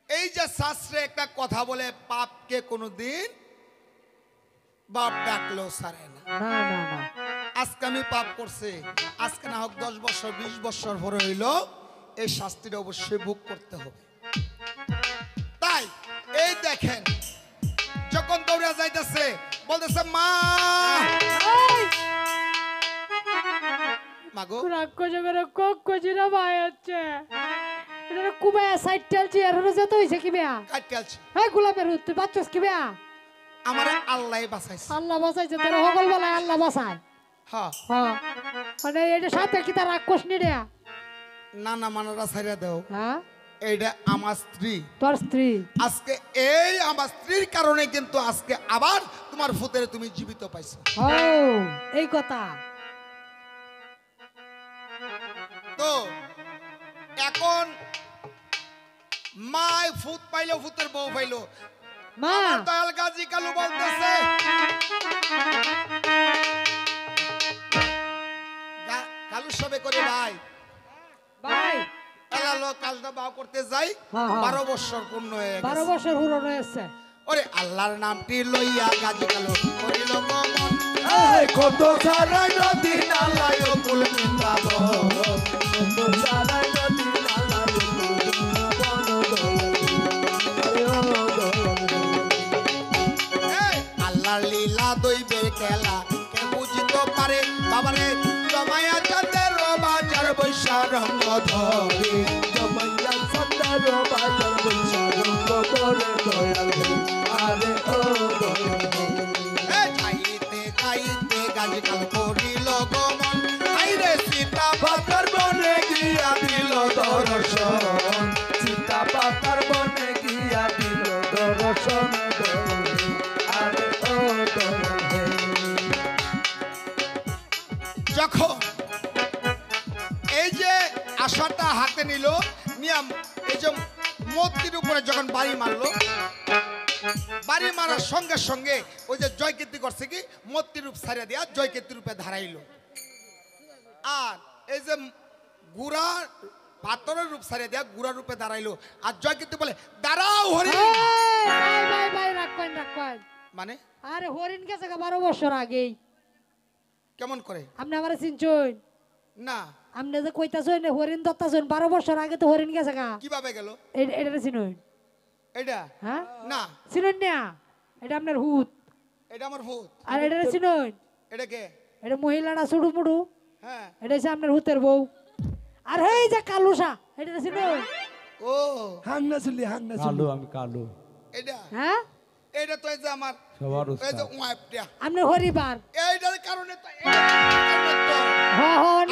এই যে শাস্ত্রে একটা কথা বলে, পাপকে কোনোদিন বাপ ডাকলেও সারে না। না না না, আজকে আমি পাপ করছি, আজকে না হোক 10 বছর 20 বছর পরে হইলো, এই শাস্তিটা অবশ্যই ভোগ করতে হবে। তাই এই দেখেন যখন দৌড়ে যাইতেছে, বলতেছে মা মাগো রাগ করে কক কজিরা ভাই আছে। এটা কুবায়া সাইড টেলছি, আর যেতে হইছে কি বেয়া? কাটিয়ালছে। হ্যাঁ গোলাপের তুই বাচ্চাস কি বেয়া? আমারে আল্লাহ বাঁচাইছে। আল্লাহ বাঁচাইছে তোর, হগল বেলায় আল্লাহ বাঁচায়। হ্যাঁ মানে এটা সাথে কি তার রাক্ষস নি রে? না না, মানারা ছাইরা দাও। হ্যাঁ, এইটা আমার স্ত্রী। তোর স্ত্রী? আজকে এই আমার স্ত্রীর কারণে কিন্তু আজকে আবার তোমার ফুতের তুমি জীবিত পাইছো। ও এই কথা। তো এখন মায় ফুত পাইলো, ফুতের বউ পাইলো। মা দয়াল গাজী কালু বলতেছে কালু সবে করে ভাই ভাই এলালো কাজটা বাও করতে যাই। 12 বছর পূর্ণ হয়ে গেছে। 12 বছর পুরো হয়েছে। ওরে আল্লাহর নামটি লইয়া গাজী কালু করিল গমন, কত সারা নদী নালায় কুল বৃন্দাবন, কত সারা নদী নালায় কুল আল্লাহর লীলা দইবের খেলা কে বুঝিতে পারে। বাবারে জমায়া চাঁদের বাজার বৈশা রঙ্গ ধরে, জমাইয়া সন্ধ্যার বাজার বৈশা রঙ্গ করে দয়াল আরে ও খাইতে খাইতে গাজী কাল করিল গমন, আইরে সীতা পাতার বনে গিয়া দিল দর্শন, সীতা পাতার বনে গিয়া দিল দর্শন আরে ও যখন এই যে আশাটা হাতে নিল, নিয়ম এই যে মূর্তির উপরে যখন বাড়ি মারলো, বাড়ি মারার সঙ্গে সঙ্গে ওই যে জয়কীর্তি করছে কি, মূর্তির রূপ ছাড়িয়ে দিয়া জয়কীর্তি রূপে ধারাইলো। আর এই যে গুড়া পাথরের রূপ ছাড়িয়ে দিয়া গুড়া রূপে দাঁড়াইলো। আর জয়কীর্তি বলে দাঁড়াও হরিণ। ভাই ভাই ভাই রাখবেন রাখবেন। মানে আরে হরিণ গেছে 12 বছর আগেই। কেমন করে? আপনি আমারে চিনছুন না, আপনি যে কইতাছুন হরিণ দত্তাছুন, 12 বছর আগে তো হরিণ গেছে গা। কিভাবে গেল? এটা চিনুন? এটা হ্যাঁ না, চিনুন না? এটা আপনার হুত। এটা আমার ভূত। আর এটা চিনুন? এটা কে? এটা মহিলাটা ছুড়ু মুড়ু। হ্যাঁ এটা হচ্ছে আপনার হুতের বউ। আর এই যে কালুসা, এটা ছিল ও হাংনা চলি হাংনা চলি কালো আমি কালো এটা হ্যাঁ এটা তো এই যে আমার সবার এই যে উস্তাদ। ওয়াইফটা আপনার হরিবার। এইটার কারণে তো এইটার কারণে তো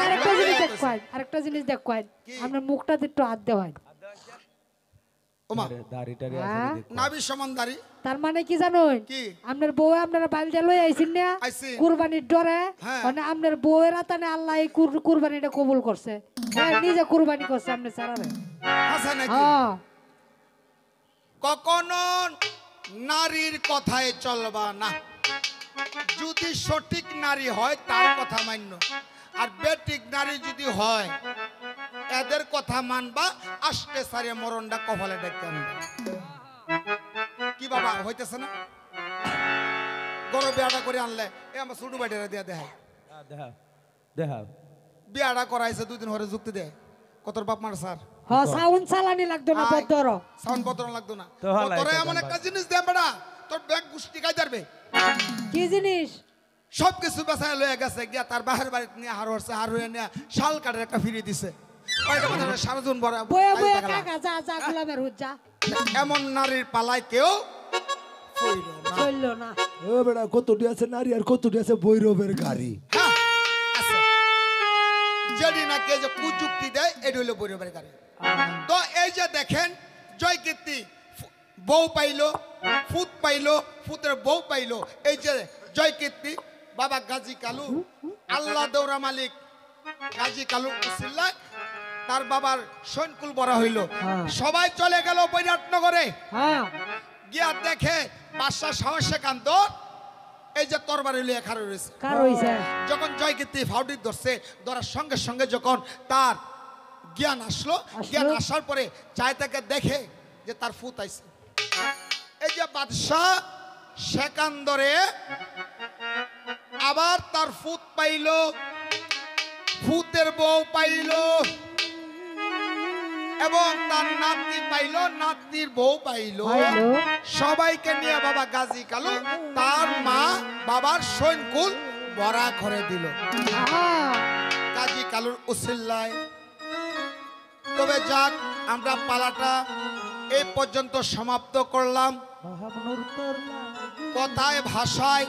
আরেকটা জিনিস দেখবেন, আরেকটা জিনিস দেখবেন, কি? আপনার মুখটাতে একটু হাত দেওয়া। ওমা দাড়িটারি হ্যাঁ? আছে দেখো। নাভি সমানদারি তার মানে কি জানেন? কি আপনার বউ আপনারা বালজা লই আইছেন না আইছি। কুরবানির ডরে, হ্যাঁ। মানে আপনার বউয়ের আতানে আল্লাহ এই কুরবানিটা কবুল করছে। হ্যাঁ, নিজে কুরবানি করছে আপনি ছাড়াবে। হাসা নাকি হ্যাঁ, কখনো নারীর কথায় চলবা না। যদি সঠিক নারী হয় তার কথা মান্য, আর বেঠিক নারী যদি হয় এদের কথা মানবা, আষ্টে সারে মরণটা কপালে ডেকে আনবা। কি বাবা হইতেছে না? গরু বিয়াটা করে আনলে এ আমার ছোট বাড়িরা দিয়া দেয়, দেখা দেখা বিয়াটা করাইছে 2 দিন হরে যুক্তি দেয়, কত বাপ মার স্যার হ্যাঁ, সাউন্ড চালানি লাগতো না বদর। সাউন্ড বদল লাগতো না। তো হালাই তোরা তো এমন গান একটা জিনিস দে বেটা, তোর ব্যাগ গুষ্টি গাই যাবে। কি জিনিস? সব কিছু বেচায় লয়ে গেছে, গিয়া তার বাহের বাড়িতে নিয়ে হার হচ্ছে, হার হয়ে নিয়ে শাল কাঠের একটা ফিরিয়ে দিছে। ওইটা কথা না, সারাজন বড় বয়ে বয়ে কাকা যা যা গোলামের হুজ যা, এমন নারীর পালায় কেউ পইলো না। চললো না। ও বেটা কতটি আছে নারী আর কতটি আছে বৈরবের গাড়ি। হ্যাঁ, আছে। যেটি নাকি এই যে কুযুক্তি দেয় এটি হলো বৈরবের গাড়ি। তো এই যে দেখেন জয় কীর্তি বউ পাইলো, ফুত পাইলো, ফুতের বউ পাইলো। এই যে জয় কীর্তি বাবা গাজী কালু, আল্লাহ দৌরা মালিক গাজী কালু উসিল্লা, তার বাবার সৈনকুল বড়া হইল। সবাই চলে গেল বৈরাটনগরে। হ্যাঁ, গিয়া দেখে বাদশাহ সাহসে কান্ত এই যে তরবারি লিয়ে খাড়া রয়েছে। কার হইছে? যখন জয়কীর্তি ফাউডি ধরছে, ধরার সঙ্গে সঙ্গে যখন তার জ্ঞান আসলো, জ্ঞান আসার পরে চায় তাকে দেখে যে তার ফুত আইছে। এই যে বাদশাহ সেকান্দরে আবার তার ফুত পাইল, ফুতের বউ পাইল, এবং তার নাতি পাইল, নাতির বউ পাইল। পাইলো। সবাইকে নিয়ে বাবা গাজী কালু তার মা বাবার সৈনকুল বড়া করে দিল হ্যাঁ, গাজী কালুর উসিল্লায়। তবে যাক, আমরা পালাটা এই পর্যন্ত সমাপ্ত করলাম। কথায় ভাষায়